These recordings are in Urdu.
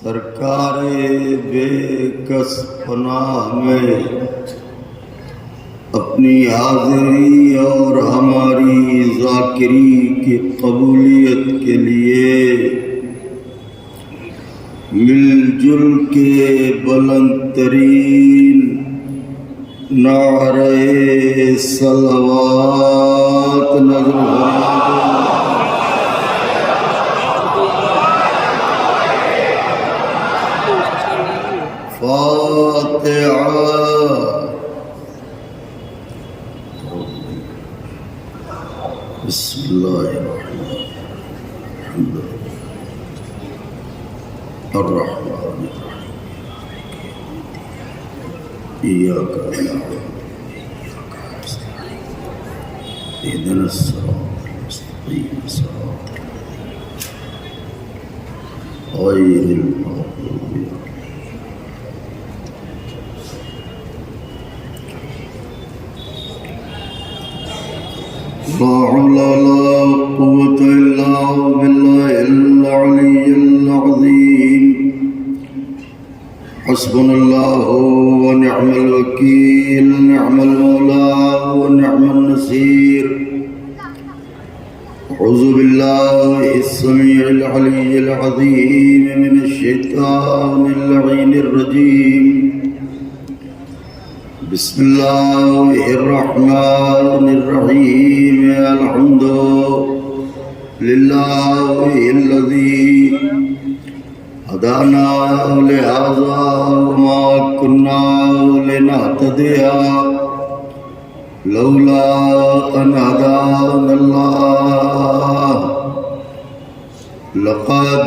سرکار بے کس پناہ میں اپنی حاضری اور ہماری ذاکری کی قبولیت کے لیے مل جل کے بلند ترین نعرہ صلوات نظر فاتحہ. بسم اللہ الرحمن الرحیم ایاک نعبد وإیاک نستعین اهدنا الصراط المستقیم صراط الذین غیر المغضوب علیہم. لا حول ولا قوة إلا بالله العلي العظيم. حسبنا الله ونعم الوكيل نعم المولى ونعم النصير. أعوذ بالله السميع العلي العظيم من الشيطان اللعين الرجيم. بسم الله الرحمن الرحيم. الحمد لله الذي هدانا لهذا وما كنا لنهتدي لولا أن هدانا الله. لقد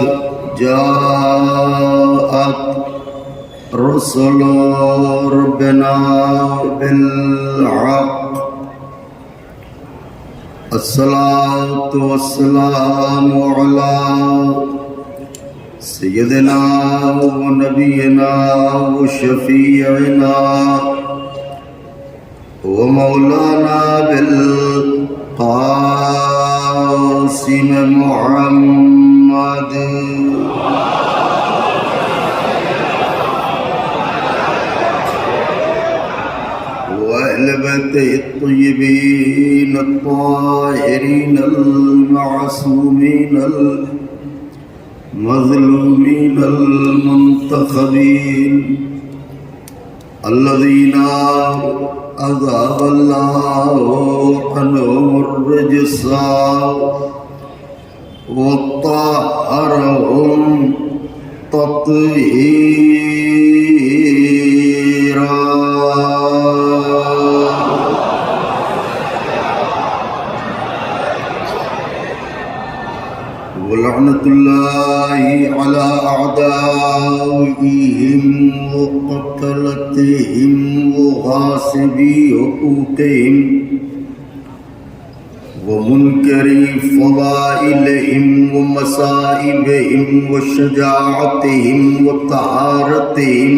جاءت رسل ربنا بالحق. الصلاة والسلام على سيدنا ونبينا وشفيعنا ومولانا بالقاسم محمد وأهل بيته الطيبين الطاهرين المعصومين المظلومين المنتخبين الذين أذهب الله عنهم الرجس وطهرهم تطهيرا. ولعنة الله على أعدائهم وقتلتهم وغاصبي حقوقهم ومنكري فضائلهم ومصائبهم وشجاعتهم وطهارتهم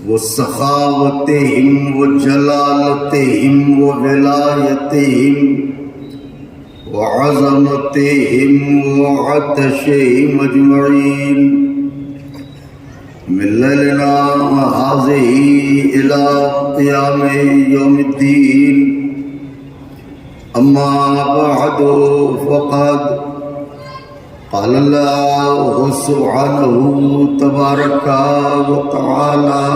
وسخاوتهم وجلالتهم وولايتهم وعظمتهم وعطشهم أجمعين من ليلنا هذه إلى قيام يوم الدين. أما بعد فقد قال الله سبحانه تبارك وتعالى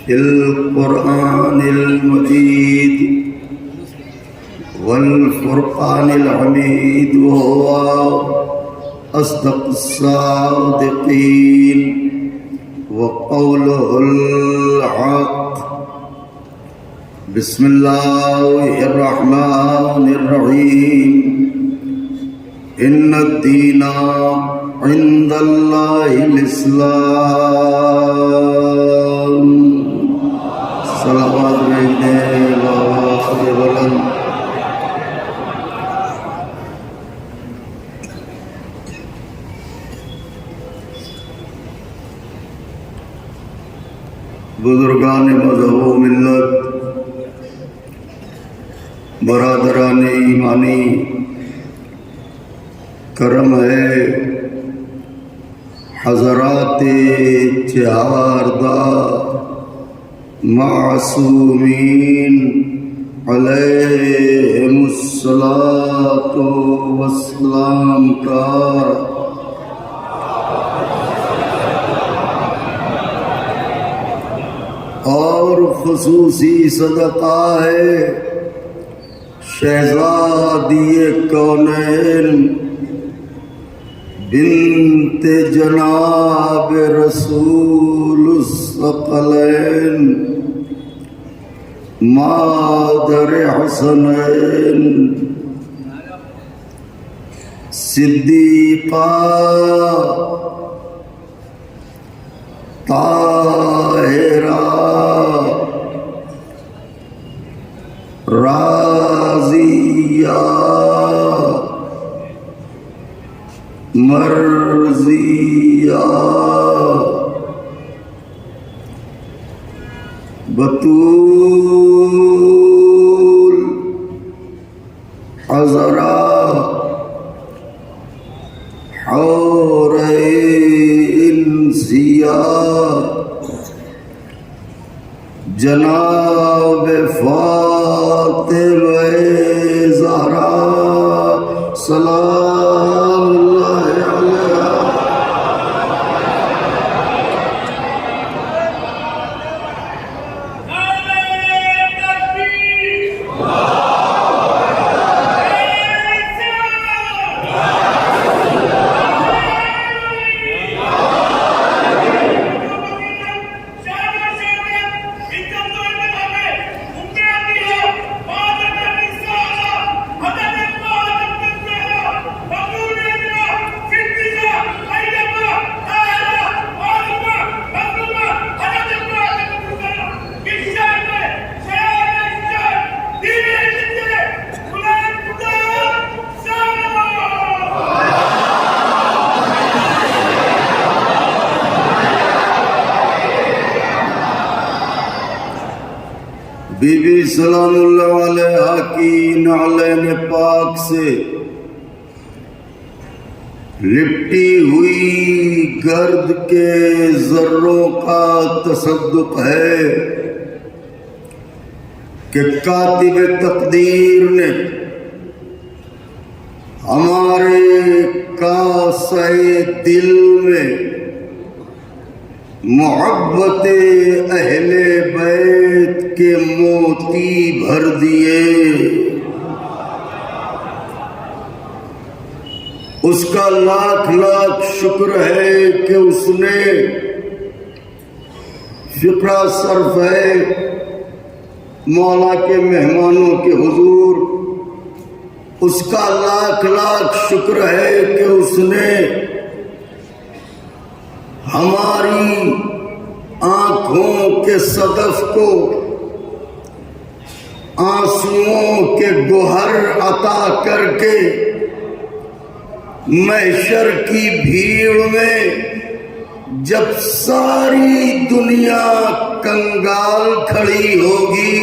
في القرآن المجيد والفرقان الحميد وهو أصدق الصادقين وقوله الحق. بسم الله الرحمن الرحيم. إن الدين عند الله الإسلام. صلوات عليه. بزرگان مذہب و ملت، برادران ایمانی، کرم ہے حضرات چہاردہ معصومین علیہم الصلاۃ والسلام کا اور خصوصی صدقہ ہے شہزادی کونین بنت جناب رسول الثقلین مادر حسنین صدیقہ طاہرہ راضیہ مرضیہ بطول عذرا حورین انسیہ جناب فاطمہ زہرا سلام اللہ علیہا بی بی سلام اللہ علیہا کی نعلین پاک سے لپٹی ہوئی گرد کے ذروں کا تصدق ہے کہ کاتب تقدیر نے ہمارے کاسہ دل میں محبت اہل بیت کے موتی بھر دیے. اس کا لاکھ لاکھ شکر ہے کہ اس نے فقرہ صرف ہے مولا کے مہمانوں کے حضور. اس کا لاکھ لاکھ شکر ہے کہ اس نے ہماری آنکھوں کے صدف کو آنسوؤں کے گوہر عطا کر کے محشر کی بھیڑ میں جب ساری دنیا کنگال کھڑی ہوگی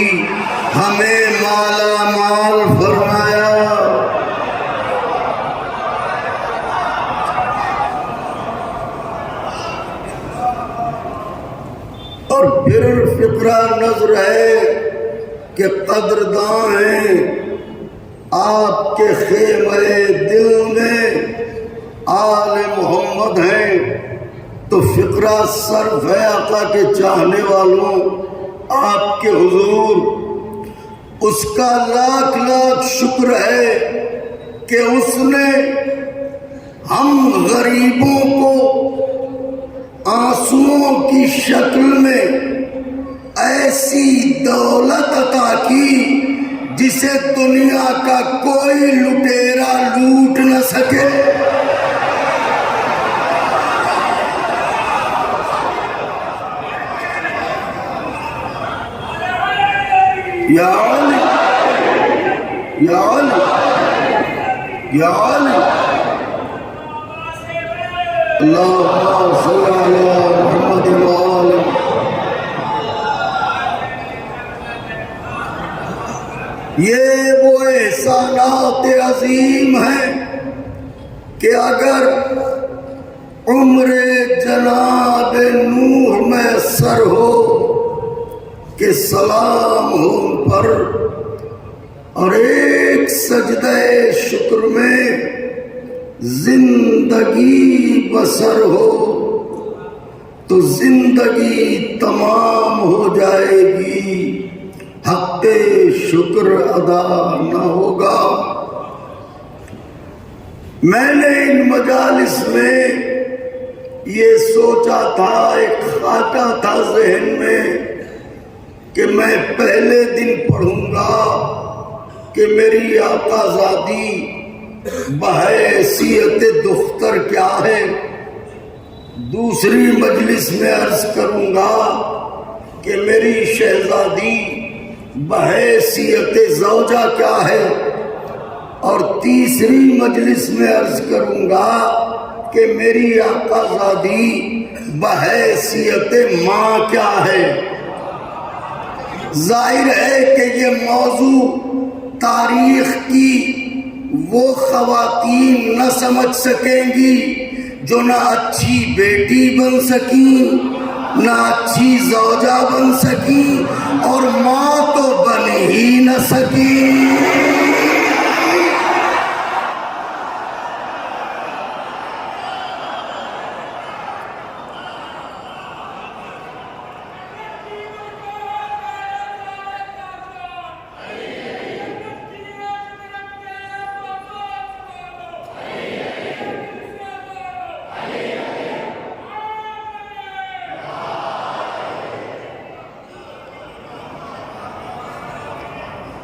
ہمیں مالا مال فرمایا. اور پھر فقرہ نظر ہے کہ قدرداں ہیں آپ کے خیمہ دل میں آل محمد ہیں. تو فقرہ صرف ہے آقا کے چاہنے والوں آپ کے حضور. اس کا لاکھ لاکھ شکر ہے کہ اس نے ہم غریبوں کو آنسوؤں کی شکل میں ایسی دولت عطا کی جسے دنیا کا کوئی لٹیرا لوٹ نہ سکے. یا علی یا علی یا علی اللہم صلی علی محمد وآلہ. یہ وہ احسانات عظیم ہیں کہ اگر عمر جناب نوح میسر ہو کہ سلام ہو ان پر، اور ایک سجدہ شکر میں زندگی بسر ہو تو زندگی تمام ہو جائے گی، حق شکر ادا نہ ہوگا۔ میں نے ان مجالس میں یہ سوچا تھا، ایک خاکہ تھا ذہن میں کہ میں پہلے دن پڑھوں گا کہ میری آقا زادی بحیثیت دختر کیا ہے، دوسری مجلس میں عرض کروں گا کہ میری شہزادی بحیثیت زوجہ کیا ہے، اور تیسری مجلس میں عرض کروں گا کہ میری آقا زادی بحیثیت ماں کیا ہے۔ ظاہر ہے کہ یہ موضوع تاریخ کی وہ خواتین نہ سمجھ سکیں گی جو نہ اچھی بیٹی بن سکیں، نہ اچھی زوجہ بن سکیں، اور ماں تو بن ہی نہ سکیں۔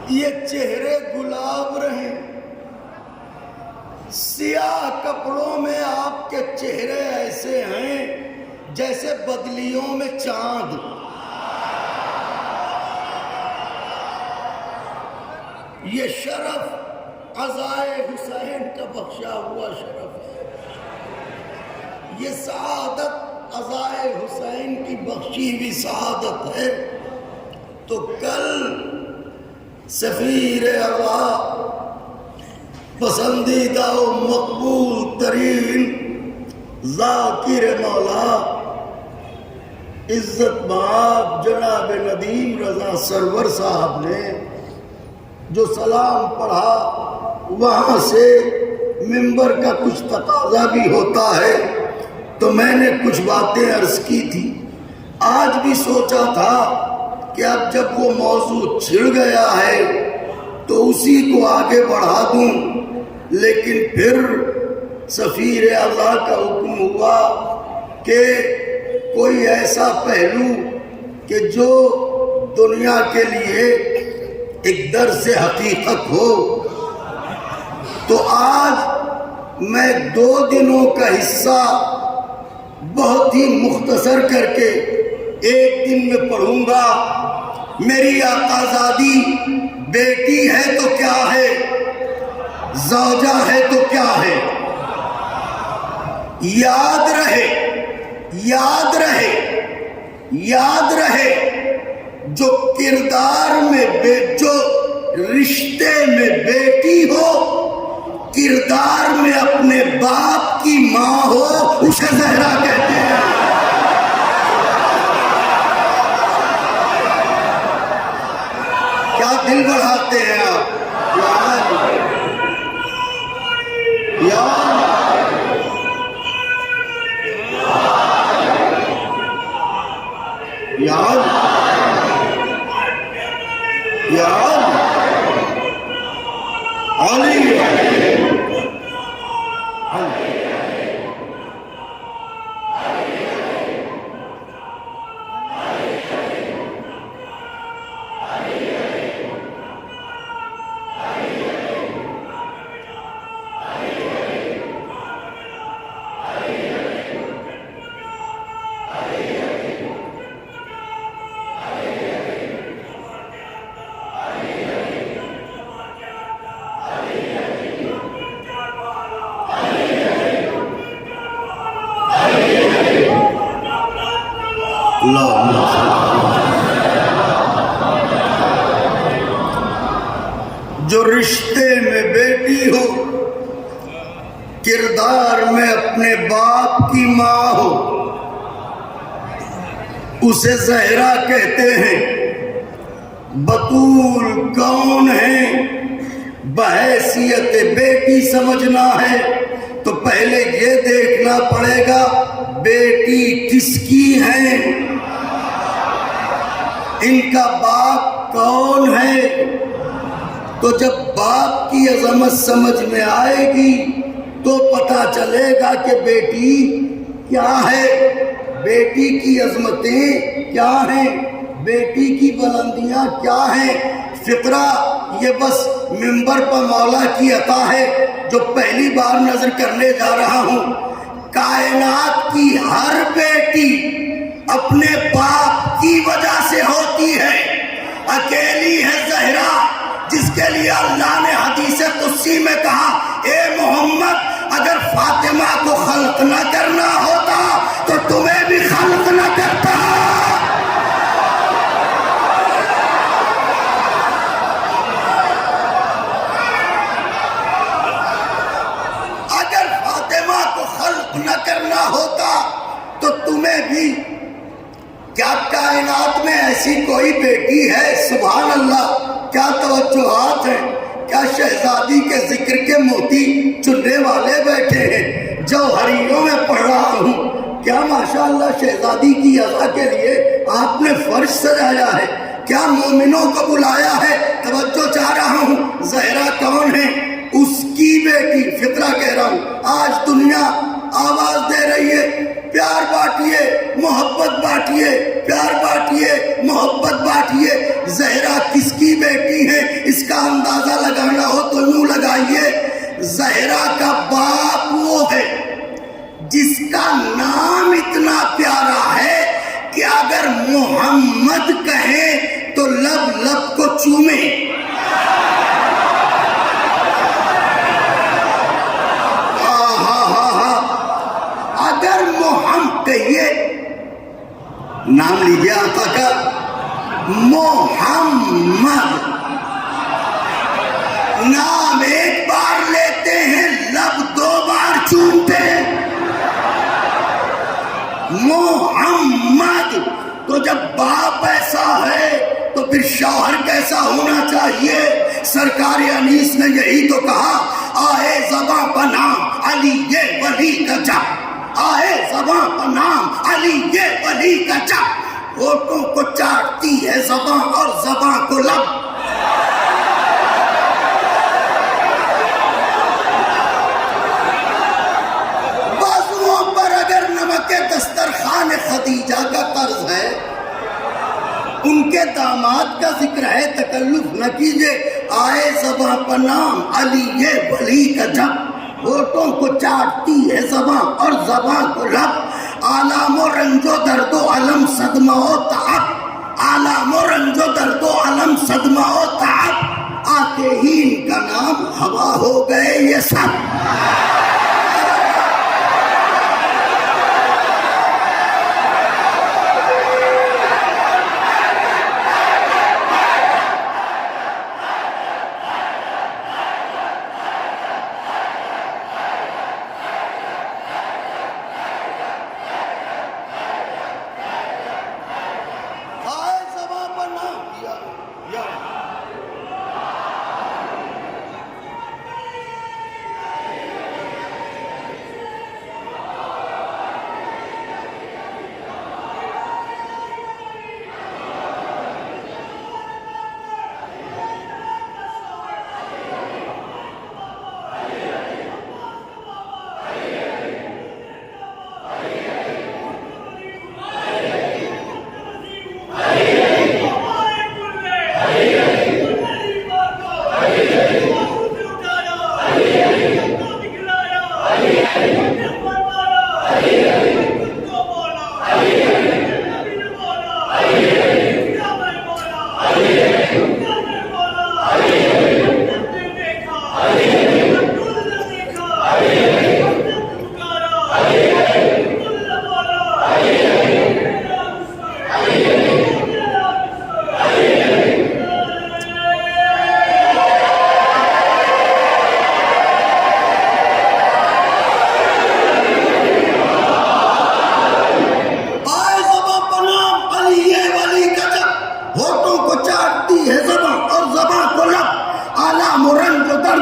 یہ چہرے گلاب رہیں، سیاہ کپڑوں میں آپ کے چہرے ایسے ہیں جیسے بدلیوں میں چاند۔ یہ شرف عزائے حسین کا بخشا ہوا شرف ہے، یہ سعادت عزائے حسین کی بخشی ہوئی سعادت ہے۔ تو کل سفیر اعلیٰ، پسندیدہ و مقبول ترین ذاکر مولا، عزت مآب جناب ندیم رضا سرور صاحب نے جو سلام پڑھا، وہاں سے منبر کا کچھ تقاضا بھی ہوتا ہے، تو میں نے کچھ باتیں عرض کی تھی۔ آج بھی سوچا تھا کہ اب جب وہ موضوع چھڑ گیا ہے تو اسی کو آگے بڑھا دوں، لیکن پھر سفیر اعلیٰ کا حکم ہوا کہ کوئی ایسا پہلو کہ جو دنیا کے لیے ایک درس حقیقت ہو، تو آج میں 2 دنوں کا حصہ بہت ہی مختصر کر کے 1 دن میں پڑھوں گا۔ میری آقا زادی بیٹی ہے تو کیا ہے، زوجہ ہے تو کیا ہے۔ یاد رہے، یاد رہے، یاد رہے، جو کردار میں جو رشتے میں بیٹی ہو، کردار میں اپنے باپ کی ماں ہو، اسے زہرا کہتے ہیں۔ کیا دل بڑھاتے ہیں آپ؟ جو رشتے میں بیٹی ہو، کردار میں اپنے باپ کی ماں ہو، اسے زہرا کہتے ہیں۔ بطول کون ہے بحیثیت بیٹی سمجھنا ہے تو پہلے یہ دیکھنا پڑے گا بیٹی کس کی ہے، ان کا باپ کون ہے۔ تو جب باپ کی عظمت سمجھ میں آئے گی تو پتہ چلے گا کہ بیٹی کیا ہے، بیٹی کی عظمتیں کیا ہیں، بیٹی کی بلندیاں کیا ہیں۔ فقرہ یہ بس منبر پر مولا کی عطا ہے جو پہلی بار نظر کرنے جا رہا ہوں۔ کائنات کی ہر بیٹی اپنے باپ کی وجہ سے ہوتی ہے، اکیلی ہے زہرا جس کے لیے اللہ نے حدیث قدسی میں کہا اے محمد اگر فاطمہ کو خلق نہ کرنا ہوتا تو تمہیں بھی خلق نہ کرتا۔ اگر فاطمہ کو خلق نہ کرنا ہوتا تو تمہیں بھی۔ کیا کائنات میں ایسی کوئی بیٹی ہے؟ سبحان اللہ، کیا توجہات ہیں، کیا شہزادی کے ذکر کے موتی چننے والے بیٹھے ہیں۔ جوہریوں میں پڑھ رہا ہوں، کیا ماشاءاللہ شہزادی کی عزا کے لیے آپ نے فرش سجایا ہے، کیا مومنوں کو بلایا ہے۔ توجہ چاہ رہا ہوں، زہرا کون ہے؟ اس کی بیٹی۔ فطرہ کہہ رہا ہوں، آج دنیا آواز دے رہی ہے پیار بانٹیے، محبت بانٹیے، پیار بانٹیے، محبت بانٹیے۔ زہرا کس کی بیٹی ہے اس کا اندازہ لگانا ہو تو یوں لگائیے، زہرا کا باپ وہ ہے جس کا نام اتنا پیارا ہے کہ اگر محمد کہیں تو لب لب کو چومے۔ اگر محمد کہیے، نام لیجیے آقا کا، محمد نام ایک بار لیتے ہیں لب دو بار چومتے ہیں، محمد۔ تو جب باپ ایسا ہے تو پھر شوہر کیسا ہونا چاہیے؟ سرکار انیس نے یہی تو کہا، آئے زباں کا نام علی یہ ولی کا جب، آئے زباں کا نام علی یہ ولی کا جب، ہونٹوں کو چاٹتی ہے زباں اور زباں کو لب۔ بازوؤں پر اگر نمک دسترخوان خدیجہ کا طرز ہے، ان کے داماد کا ذکر ہے، تکلف نہ کیجئے۔ آئے زباں پر نام علی یہ ولی کا جب، ہونٹوں کو چاٹتی ہے زباں اور زباں کو لب۔ آلام و رنج و درد و علم صدمہ و تعب، آلام و رنج و درد و علم صدمہ و تعب، آتے ہی ان کا نام ہوا ہو گئے یہ سب۔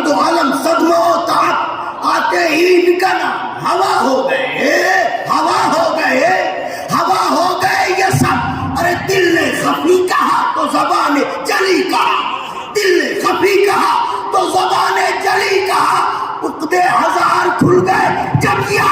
مرد و عالم صدمہ و تعب آتے ہی ان کا نام ہوا ہو گئے، ہوا ہو گئے، ہوا ہو گئے یہ سب۔ ارے دل نے خفی کہا تو زبان جلی کہا، دل نے خفی کہا تو زبان جلی کہا، عقدے ہزار کھل گئے جب یہ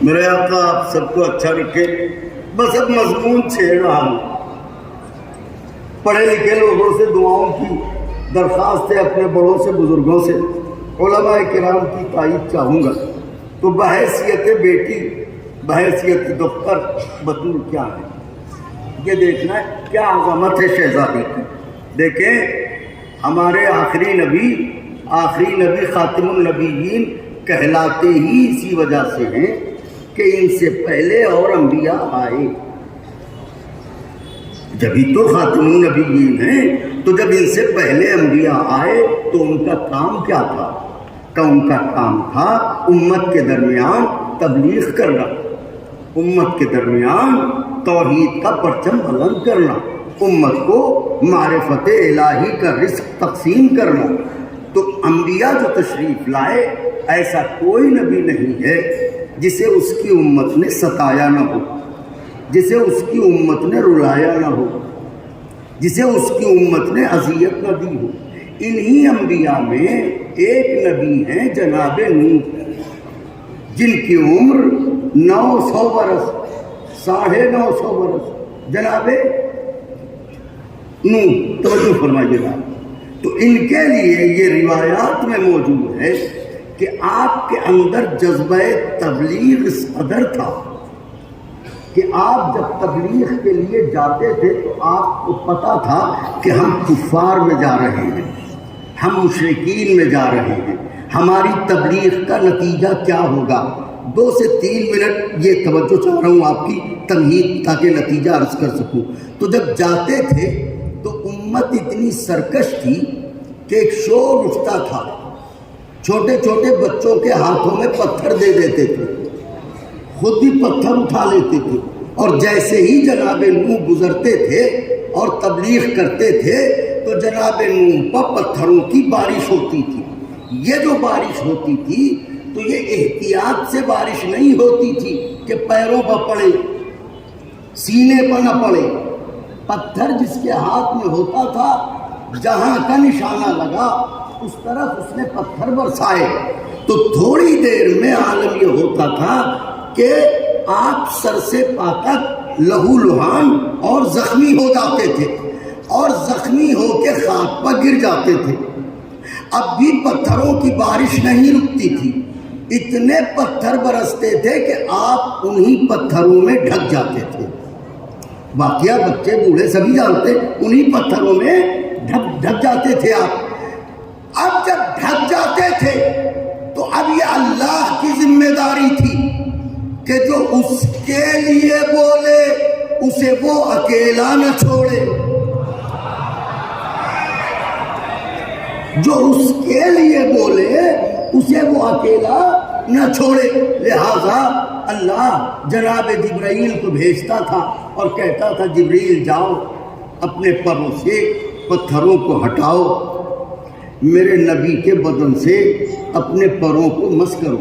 میرے آقا آپ سب کو اچھا رکھے۔ بس اب مضمون چھیڑ رہا ہوں۔ پڑھے لکھے لوگوں سے دعاؤں کی درخواست ہے، اپنے بڑوں سے بزرگوں سے، علماء کرام کی تائید چاہوں گا۔ تو بحیثیت بیٹی، بحیثیت دختر بطول کیا ہے یہ دیکھنا ہے، کیا عظمت ہے شہزادی کی۔ دیکھیں ہمارے آخری نبی خاتم النبیین کہلاتے ہی اسی وجہ سے ہیں کہ ان سے پہلے اور انبیاء آئے، جبھی تو خاتم النبیین ہیں۔ تو جب ان سے پہلے انبیاء آئے تو ان کا کام کیا تھا؟ کہ ان کا کام تھا امت کے درمیان تبلیغ کرنا، امت کے درمیان توحید کا پرچم بلند کرنا، امت کو معرفت الہی کا رزق تقسیم کرنا۔ تو انبیاء جو تشریف لائے، ایسا کوئی نبی نہیں ہے جسے اس کی امت نے ستایا نہ ہو، جسے اس کی امت نے رلایا نہ ہو، جسے اس کی امت نے اذیت نہ دی ہو۔ انہی انبیاء میں ایک نبی ہیں جناب نوح، جن کی عمر 900 برس، 950 برس جناب نوح، توجہ فرمائیے گا۔ تو ان کے لیے یہ روایات میں موجود ہے کہ آپ کے اندر جذبہ تبلیغ اس قدر تھا کہ آپ جب تبلیغ کے لیے جاتے تھے تو آپ کو پتا تھا کہ ہم کفار میں جا رہے ہیں، ہم مشرکین میں جا رہے ہیں، ہماری تبلیغ کا نتیجہ کیا ہوگا۔ 2 سے 3 منٹ یہ توجہ چاہ رہا ہوں آپ کی تمہید، تاکہ نتیجہ عرض کر سکوں۔ تو جب جاتے تھے تو امت اتنی سرکش تھی کہ ایک شور اٹھتا تھا، چھوٹے چھوٹے بچوں کے ہاتھوں میں پتھر دے دیتے تھے، خود بھی پتھر اٹھا لیتے تھے، اور جیسے ہی جناب نوح گزرتے تھے اور تبلیغ کرتے تھے تو جناب نوح پر پتھروں کی بارش ہوتی تھی۔ یہ جو بارش ہوتی تھی تو یہ احتیاط سے بارش نہیں ہوتی تھی کہ پیروں پر پڑے، سینے پر نہ پڑے۔ پتھر جس کے ہاتھ میں ہوتا تھا، جہاں کا نشانہ لگا اس طرف اس نے پتھر برسائے، تو تھوڑی دیر میں عالم یہ ہوتا تھا کہ آپ سر سے پا تک لہو لہان اور زخمی ہو جاتے تھے، اور زخمی ہو کے خاک پر گر جاتے تھے۔ اب بھی پتھروں کی بارش نہیں رکتی تھی، اتنے پتھر برستے تھے کہ آپ انہی پتھروں میں ڈھک جاتے تھے۔ واقعہ بچے بوڑھے سبھی جانتے، انہی پتھروں میں ڈھک جاتے تھے آپ۔ اب جب ڈھک جاتے تھے تو اب یہ اللہ کی ذمہ داری تھی کہ جو اس کے لیے بولے اسے وہ اکیلا نہ چھوڑے، جو اس کے لیے بولے اسے وہ اکیلا نہ چھوڑے۔ لہذا اللہ جناب جبرائیل کو بھیجتا تھا اور کہتا تھا جبریل جاؤ اپنے پروں سے پتھروں کو ہٹاؤ، میرے نبی کے بدن سے اپنے پروں کو مس کرو،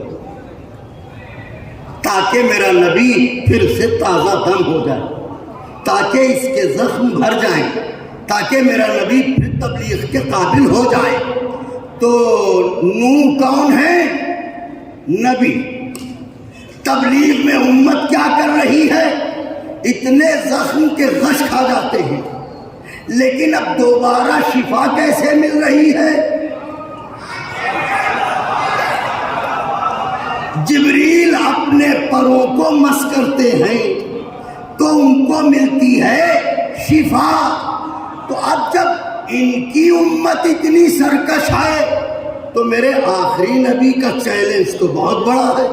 تاکہ میرا نبی پھر سے تازہ دم ہو جائے، تاکہ اس کے زخم بھر جائیں، تاکہ میرا نبی پھر تبلیغ کے قابل ہو جائے۔ تو نوح کون ہے؟ نبی. تبلیغ میں امت کیا کر رہی ہے؟ اتنے زخم کے غش کھا جاتے ہیں، لیکن اب دوبارہ شفا کیسے مل رہی ہے؟ جبریل اپنے پروں کو مس کرتے ہیں تو ان کو ملتی ہے شفا. تو اب جب ان کی امت اتنی سرکش ہے تو میرے آخری نبی کا چیلنج تو بہت بڑا ہے.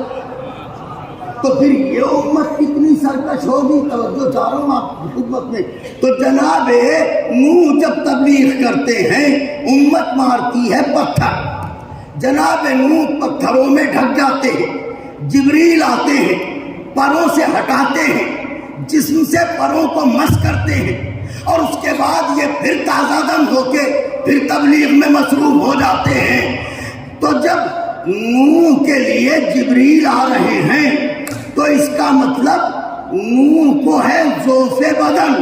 تو پھر یہ امت کتنی سرکش ہوگی؟ توجہ چاہ رہا ہوں آپ کی خدمت میں. تو جناب نوح جب تبلیغ کرتے ہیں امت مارتی ہے پتھر. جناب نوح پتھروں میں ڈھک جاتے ہیں، جبریل آتے ہیں، پروں سے ہٹاتے ہیں، جسم سے پروں کو مس کرتے ہیں، اور اس کے بعد یہ پھر تازہ دم ہو کے پھر تبلیغ میں مصروف ہو جاتے ہیں. تو جب نوح کے لیے جبریل آ رہے ہیں تو اس کا مطلب نوح کو ہے ضعف بدن.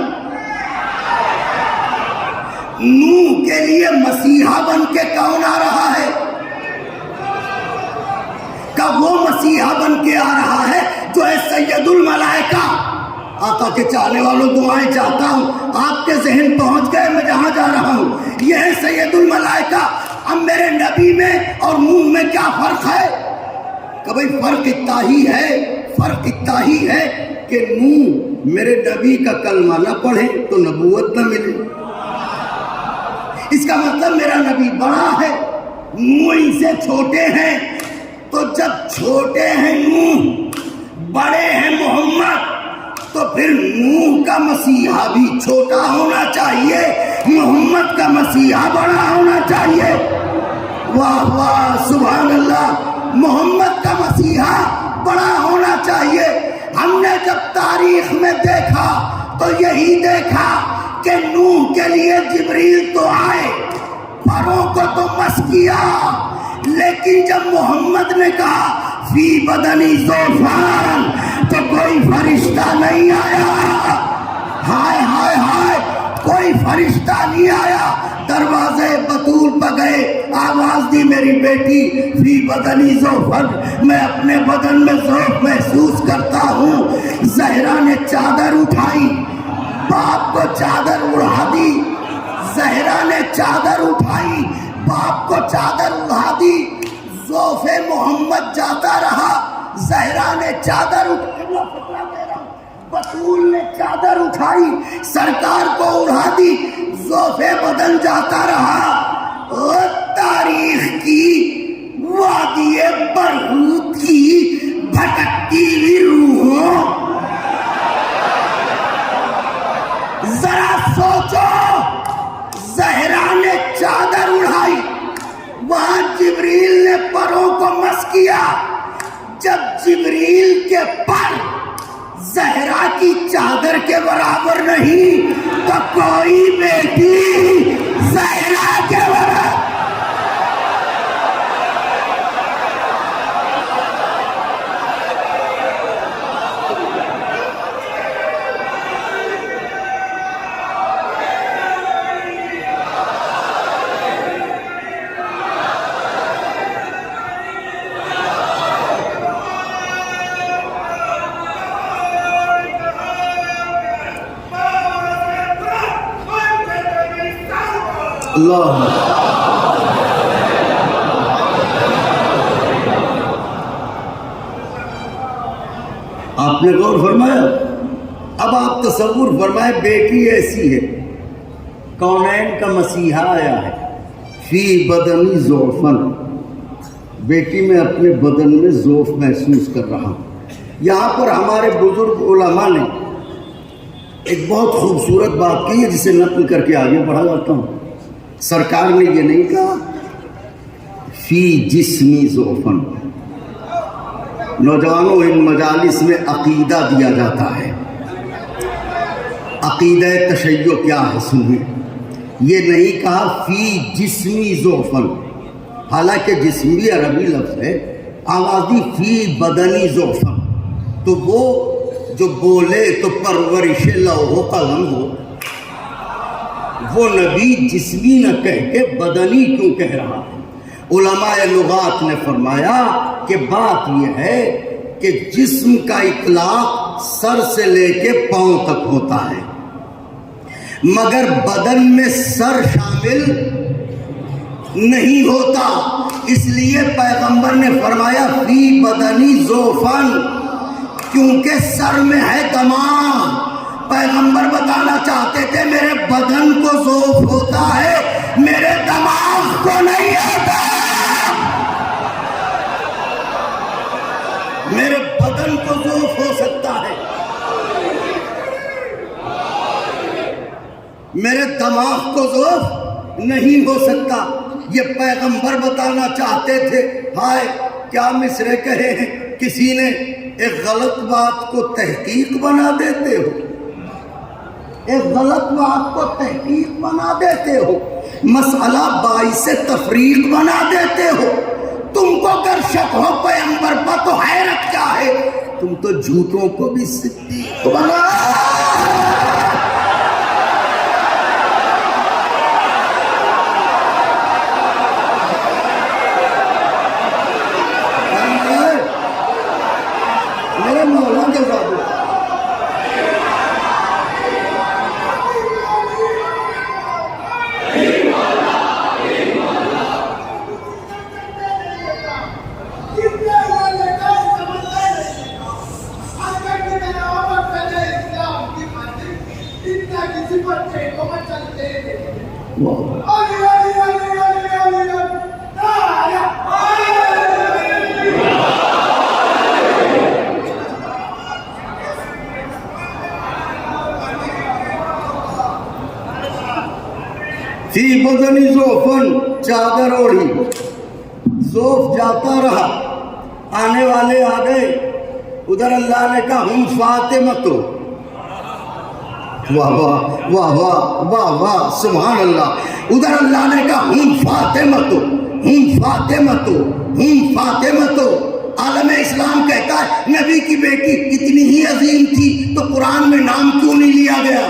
نوح کے لیے مسیحا بن کے کون آ رہا ہے؟ کہ وہ مسیحا بن کے آ رہا ہے جو ہے سید الملائکہ. آقا کے چاہنے والوں دعائیں چاہتا ہوں، آپ کے ذہن پہنچ گئے میں جہاں جا رہا ہوں. یہ ہے سید الملائکہ. اب میرے نبی میں اور نوح میں کیا فرق ہے؟ کہ بھئی فرق اتنا ہی ہے کہ نوح میرے نبی کا کلمہ نہ پڑھے تو نبوت نہ ملے. اس کا مطلب میرا نبی بڑا ہے، نوح ان سے چھوٹے ہیں. تو جب چھوٹے ہیں نوح، بڑے ہیں محمد، تو پھر نوح کا مسیحا بھی چھوٹا ہونا چاہیے، محمد کا مسیحا بڑا ہونا چاہیے. واہ واہ سبحان اللہ. محمد کا مسیحا بڑا ہونا چاہیے. ہم نے جب تاریخ میں دیکھا تو یہی دیکھا کہ نوح کے لیے جبریل تو آئے، پروں کو تو مس کیا، لیکن جب محمد نے کہا فی بدنی ضعفان تو کوئی فرشتہ نہیں آیا. ہائے ہائے ہائے، کوئی فرشتہ نہیں آیا. دروازے بطول پہ گئے، آواز دی میری بیٹی فی بدنی ضعفان، میں اپنے بدن میں ضعف محسوس کرتا ہوں. زہرا نے چادر اٹھائی، باپ کو چادر اڑا دی. زہرا نے چادر اٹھائی، باپ کو چادر اڑا دی. ضعف محمد جاتا رہا. زہرا نے چادر اٹھائی، بطول نے چادر اٹھائی، سرکار کو اڑا دی. ضعف بدن جاتا رہا. اور تاریخ کی وادی برہوت کی بھٹکتی ہوئی روحوں، ذرا سوچو. زہرا نے چادر اڑائی، وہاں جبریل نے پروں کو مس کیا. جب جبریل کے پر زہرا کی چادر کے برابر نہیں تو کوئی بیٹی زہرا کے برابر. اللہ آپ نے غور فرمایا. اب آپ تصور فرمائے بیٹی ایسی ہے، کونین کا مسیحا آیا ہے، فی بدنی ضعفن، بیٹی میں اپنے بدن میں ضعف محسوس کر رہا ہوں. یہاں پر ہمارے بزرگ علماء نے ایک بہت خوبصورت بات کی ہے جسے نقل کر کے آگے بڑھا جاتا ہوں. سرکار نے یہ نہیں کہا فی جسمی ضعفن. نوجوانوں ان مجالس میں عقیدہ دیا جاتا ہے. عقیدہ تشیع کیا ہے سنیے. یہ نہیں کہا فی جسمی ضعفن، حالانکہ جسم بھی عربی لفظ ہے. آواز دی فی بدنی ضعفن، تو وہ جو بولے تو پرورش لوح و قلم ہو، وہ نبی جسمی نہ کہہ کے بدنی کیوں کہہ رہا ہے؟ علماء لغات نے فرمایا کہ بات یہ ہے کہ جسم کا اطلاق سر سے لے کے پاؤں تک ہوتا ہے، مگر بدن میں سر شامل نہیں ہوتا، اس لیے پیغمبر نے فرمایا فی بدنی ذوفن، کیونکہ سر میں ہے دماغ۔ پیغمبر بتانا چاہتے تھے میرے بدن کو ذوف ہوتا ہے، میرے دماغ کو نہیں ہوتا۔ میرے بدن کو ذوف ہو سکتا ہے، میرے دماغ کو ذوف نہیں ہو سکتا۔ یہ پیغمبر بتانا چاہتے تھے۔ ہائے کیا مصرے کہے ہیں، کسی نے ایک غلط بات کو تحقیق بنا دیتے ہو، ایک غلط بات کو تحقیق بنا دیتے ہو، مسئلہ باعث تفریق بنا دیتے ہو۔ تم کو اگر شک ہو پیغمبر پر تو حیرت کیا ہے، تم تو جھوٹوں کو بھی صدیق بنا۔ میرے مولا کے ساتھ فی بدنی ذوفن، چادر اوڑھی، ذوف جاتا رہا، آنے والے آ گئے، ادھر اللہ نے کہا ہم فاطمہ، واہ واہ واہ واہ واہ واہ سبحان اللہ، ادھر اللہ نے کہا ہم فاطمہ، ہم فاطمہ، ہم فاطمہ۔ عالم اسلام کہتا ہے نبی کی بیٹی اتنی ہی عظیم تھی تو قرآن میں نام کیوں نہیں لیا گیا؟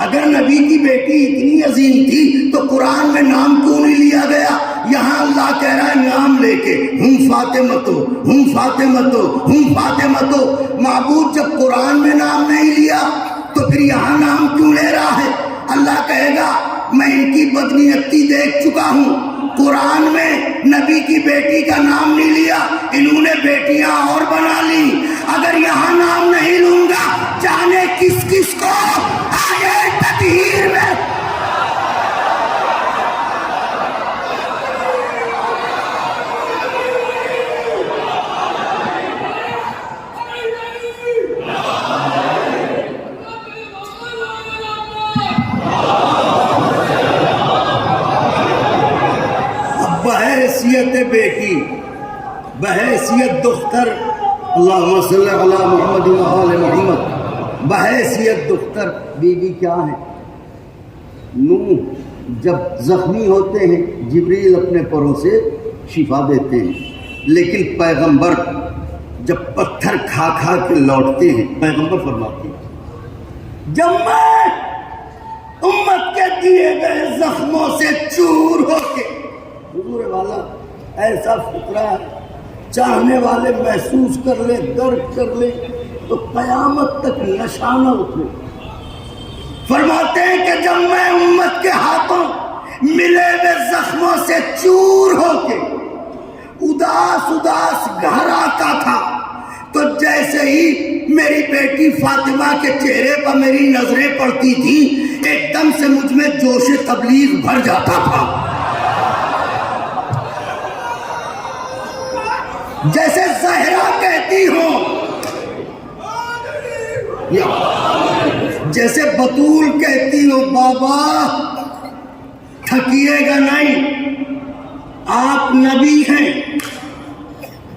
اگر نبی کی بیٹی اتنی عظیم تھی تو قرآن میں نام کیوں نہیں لیا گیا؟ یہاں اللہ کہہ رہا ہے نام لے کے ہم فاطمہ، ہم فاطمہ، ہم فاطمہ۔ معبود جب قرآن میں نام نہیں لیا تو پھر یہاں نام کیوں لے رہا ہے؟ اللہ کہے گا میں ان کی بدنیتی دیکھ چکا ہوں، قرآن میں نبی کی بیٹی کا نام نہیں لیا، انہوں نے بیٹیاں اور بنا لی، اگر یہاں نام نہیں لوں گا جانے کس کس کو آگے تطہیر میں۔ بحیثیت بیٹی، بحیثیت دختر، اللہم صلی علی محمد و آل محمد، بحیثیت دختر بیوی کیا ہے؟ نوح جب زخمی ہوتے ہیں جبریل اپنے پروں سے شفا دیتے ہیں، لیکن پیغمبر جب پتھر کھا کھا کے لوٹتے ہیں، پیغمبر فرماتے ہیں جب میں امت کے دیے گئے زخموں سے چور ہو کے، حضور والا ایسا فکرہ ہے چاہنے والے محسوس کر لے، درد کر لے تو قیامت تک نشانہ اترے۔ فرماتے ہیں کہ جب میں امت کے ہاتھوں ملے ہوئے زخموں سے چور ہو کے اداس اداس گھر آتا تھا تو جیسے ہی میری بیٹی فاطمہ کے چہرے پر میری نظریں پڑتی تھی ایک دم سے مجھ میں جوش تبلیغ بھر جاتا تھا، جیسے زہرا کہتی ہوں، جیسے بطول کہتی ہو بابا تھکیے گا نہیں، آپ نبی ہیں،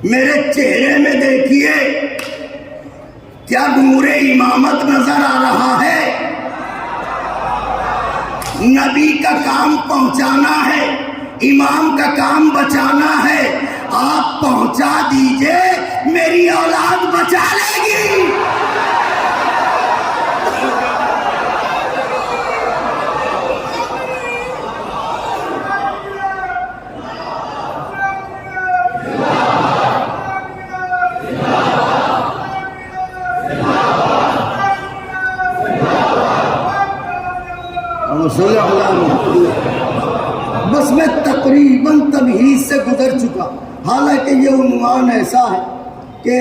میرے چہرے میں دیکھیے کیا نور امامت نظر آ رہا ہے؟ نبی کا کام پہنچانا ہے، امام کا کام بچانا ہے، آپ پہنچا دیجئے میری اولاد بچا لے گی۔ تقریباً تمہید سے گزر چکا. حالانکہ یہ عنوان ایسا ہے کہ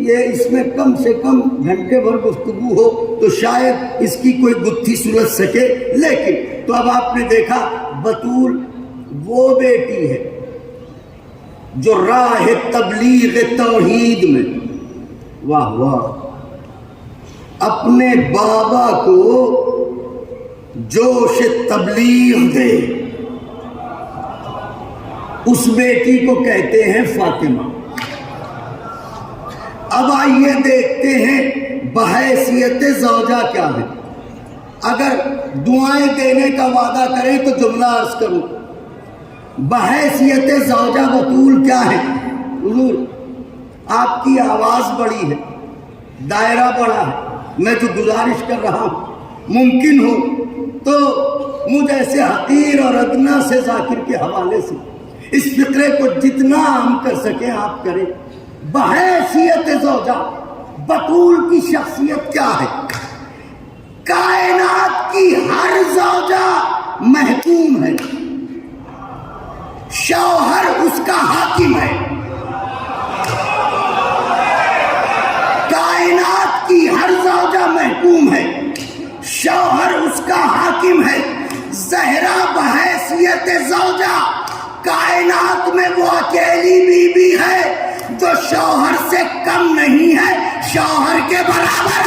یہ اس میں کم سے کم گھنٹے بھر گفتگو ہو تو شاید اس کی کوئی گتھی سلجھ سکے. لیکن تو اب آپ نے دیکھا بطول وہ بیٹی ہے جو راہ تبلیغ توحید میں واہ واہ اپنے بابا کو جوش تبلیغ دے. اس بیٹی کو کہتے ہیں فاطمہ. اب آئیے دیکھتے ہیں بحیثیت زوجہ کیا ہے. اگر دعائیں دینے کا وعدہ کریں تو جملہ عرض کروں. بحیثیت زوجہ بطول کیا ہے؟ حضور آپ کی آواز بڑی ہے، دائرہ بڑا ہے، میں جو گزارش کر رہا ہوں ممکن ہو تو مجھ ایسے حقیر اور ادنا سے ذاکر کے حوالے سے اس فقرے کو جتنا عام کر سکیں آپ کریں. بحیثیت زوجہ بطول کی شخصیت کیا ہے؟ کائنات کی ہر زوجہ محکوم ہے، شوہر اس کا حاکم ہے. کائنات کی ہر زوجہ محکوم ہے، شوہر اس کا حاکم ہے. زہرا بحیثیت زوجہ کائنات میں وہ اکیلی بیوی ہے جو شوہر سے کم نہیں ہے، شوہر کے برابر ہے.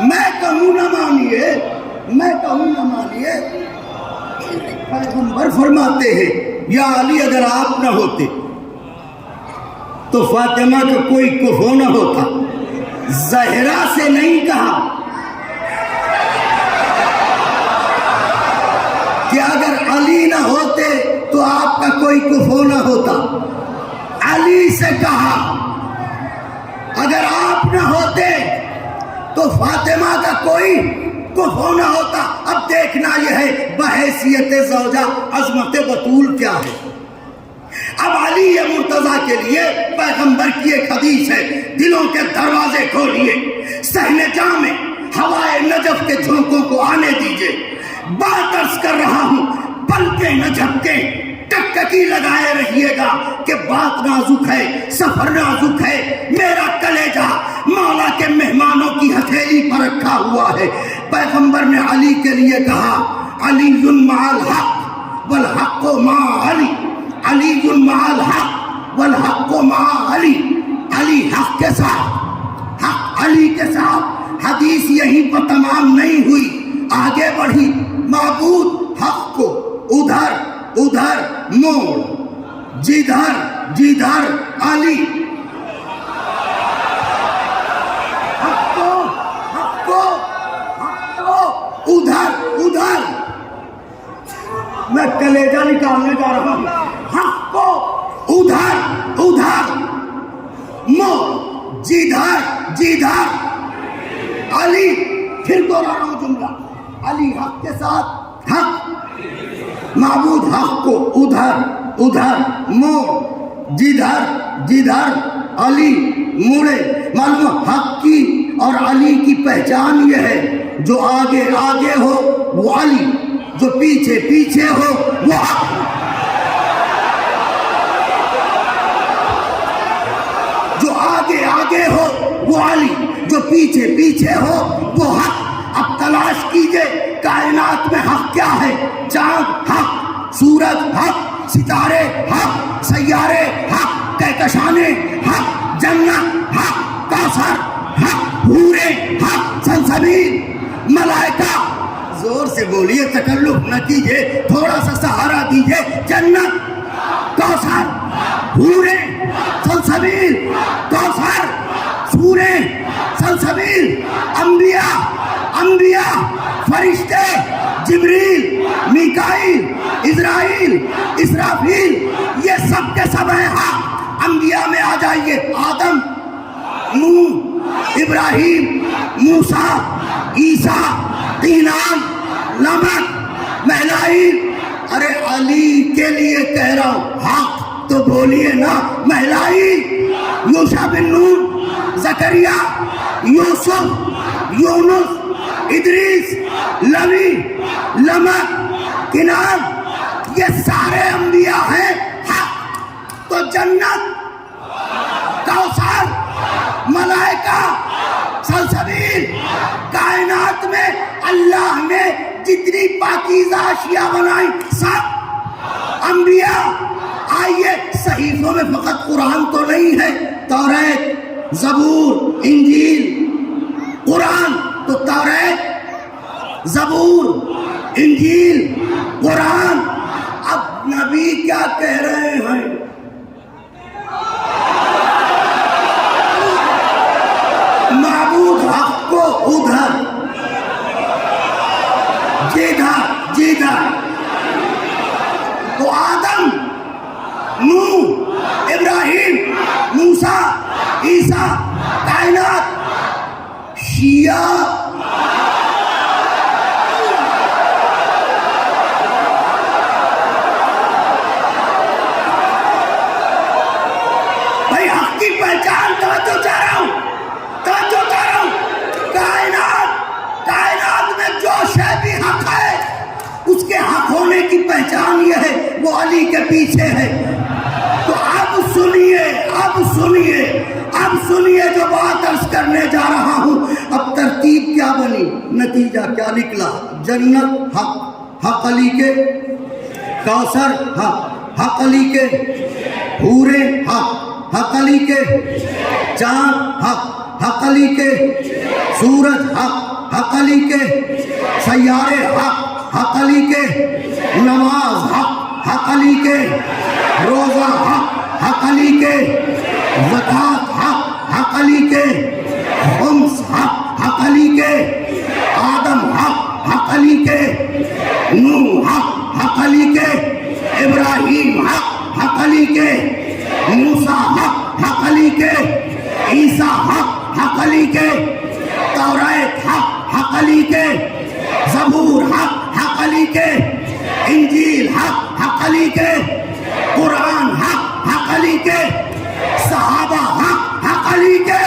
میں کہوں نہ مانیے، پیغمبر فرماتے ہیں یا علی اگر آپ نہ ہوتے تو فاطمہ کا کوئی کفو نہ ہوتا. زہرا سے نہیں کہا کہ اگر علی نہ ہوتے تو آپ کا کوئی کفو نہ ہوتا. علی سے کہا اگر آپ نہ ہوتے تو فاطمہ کا کوئی کفو نہ ہوتا. اب دیکھنا یہ ہے بحیثیت زوجہ عظمت بطول کیا ہے. اب علی مرتضیٰ کے لیے پیغمبر کی ایک حدیث ہے، دلوں کے دروازے کھولیے، صحن جاں میں ہوائے نجف کے جھونکوں کو آنے دیجئے. بات عرض کر رہا ہوں، پلکیں نہ جھپکیں، ٹکٹکی لگائے رہیے گا کہ بات نازک ہے، سفر نازک ہے. میرا کلیجہ مولا کے مہمانوں کی ہتھیلی پر رکھا ہوا ہے. پیغمبر نے علی کے لیے کہا علی مع الحق والحق مع علی، علی مع الحق والحق مع علی. علی حق کے ساتھ، حق علی کے ساتھ. حدیث یہیں پر تمام نہیں ہوئی، آگے بڑھی. معبود حق کو ادھر ادھر موڑ، جدھر جدھر علی. حق کو ادھر ادھر. میں کلیجہ نکالنے جا رہا ہوں. حق کو ادھر ادھر موڑ، جدھر جدھر علی. پھر دوہرا رہا ہوں جملہ، علی حق کے ساتھ، حق معبود حق کو ادھر ادھر موڑ، جدھر جدھر علی مڑے. معلوم حق کی اور علی کی پہچان یہ ہے، جو آگے آگے ہو وہ علی، جو پیچھے پیچھے ہو وہ حق. جو آگے آگے ہو وہ علی، جو پیچھے پیچھے ہو وہ حق. اب تلاش کیجئے کائنات میں حق کیا ہے. چاند حق، سورج حق، ستارے حق، سیارے حق، کہکشانے حق، جنت حق، کوثر حق، حوریں حق، سلسبیل، ملائکہ. زور سے بولیے، تکلف نہ کیجئے، تھوڑا سا سہارا دیجئے. جنت، کوثر، حوریں، سلسبیل، کوثر، سوریں، سلسبیل، انبیاء، فرشتے، جبریل، میکائیل، عزرائیل، اسرافیل، یہ سب کے سب ہیں حق. انبیاء میں آ جائیے، آدم، نوح، ابراہیم، موسیٰ، عیسیٰ، قینان، لمک، مہلائیل. ارے علی کے لیے کہہ رہا ہوں حق. لیے نہ مہلائی. یوشع بن نون، زکریا، یوسف، یونس، ادریس، لوی، لمک، کنان، یہ سارے انبیاء ہیں حق. تو جنت، کوثر، ملائکہ، سلسبیل، کائنات میں اللہ نے جتنی پاکیزہ اشیاء بنائی سب انبیاء. آئیے صحیفوں میں فقط قرآن تو نہیں ہے، توریت، زبور، انجیل، قرآن. تو توریت، زبور، انجیل، قرآن. اب نبی کیا کہہ رہے ہیں؟ معبود حق کو ادھر جدھر. تو آدم، نوح، ابراہیم، موسیٰ، عیسیٰ، کائنات. شیعہ بھائی حق کی پہچان، توجہ چاہ رہا ہوں. کائنات میں جو شے بھی حق ہے اس کے حق ہونے کی پہچان یہ ہے وہ علی کے پیچھے ہے. تو اب سنیے جو بات عرض کرنے جا رہا ہوں. اب ترتیب کیا بنی، نتیجہ کیا نکلا؟ جنت حق، حق علی کے. کوثر حق، حق علی کے. حوریں حق، حق علی کے. چاند حق، حق علی کے. سورج حق، حق علی کے. سیارے حق، حق علی کے. نماز حق، حق علی کے. روزہ حق، حق علی کے. زکوٰۃ حق، حق علی کے. خمس حق، حق علی کے. آدم حق، حق علی کے. نوح حق، حق علی کے. ابراہیم حق، حق علی کے. موسیٰ حق، حق علی کے. عیسیٰ حق، حق علی کے. توریت حق، حق علی کے. زبور حق، حق علی کے. انجیل حق، حق علی کے. قرآن حق، حق علی کے. صحابہ حق، حق علی کے.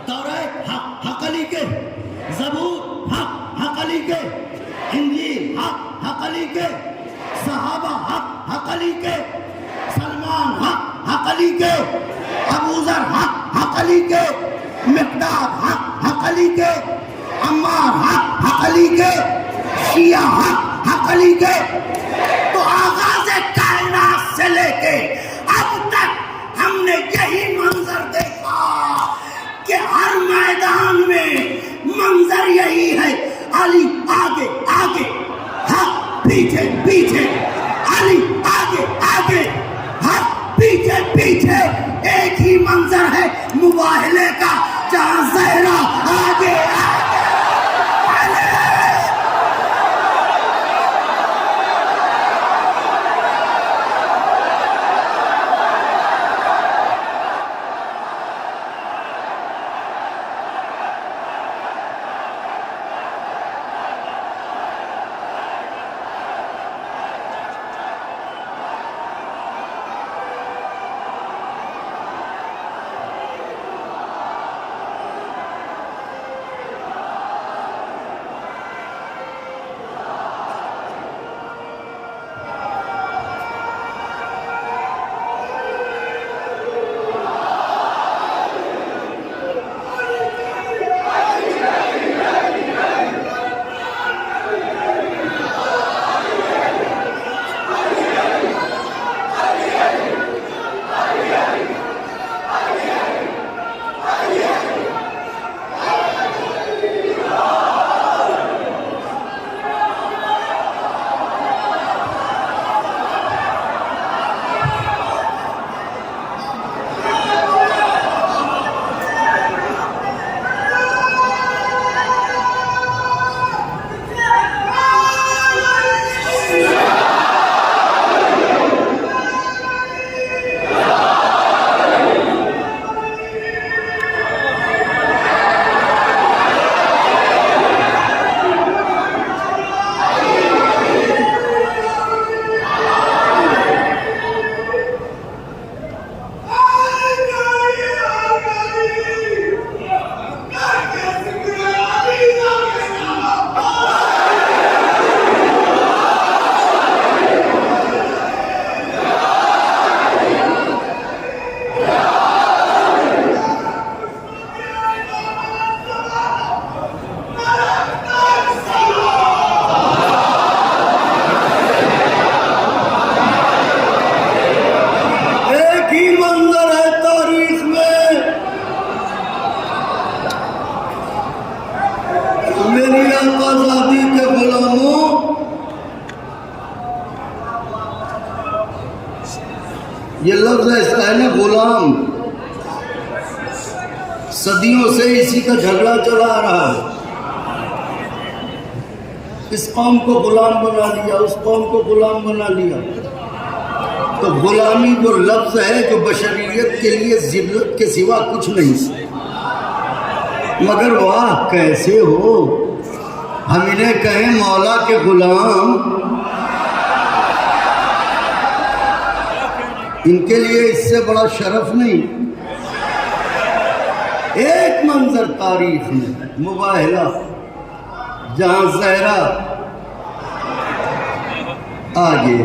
توریت حق، حق علی کے. زبور حق، حق علی کے. انجیل حق، حق علی کے. صحابہ حق، حق علی کے. سلمان حق، حق علی کے. ابوذر حق، حق علی کے. مقداد حق، حق علی کے. عمار حق، حق علی کے. شیعہ حق، حق علی کے. تو آغاز کائنات سے لے کے اب تک ہم نے یہی منظر دیکھا کہ ہر میدان میں منظر یہی ہے. علی آگے آگے، حق پیچھے پیچھے. علی آگے آگے، حق پیچھے پیچھے. ایک ہی منظر ہے مباہلے کا، جہاں زہرا آگے آگے. غلام، صدیوں سے اسی کا جھگڑا چلا آ رہا ہے. اس قوم کو غلام بنا لیا، اس قوم کو غلام بنا لیا. تو غلامی وہ لفظ ہے جو بشریت کے لیے ذلت کے سوا کچھ نہیں. مگر واہ کیسے ہو ہم انہیں کہیں مولا کے غلام. ان کے لیے اس سے بڑا شرف نہیں. ایک منظر تاریخ میں مباہلہ جہاں زہرا آگے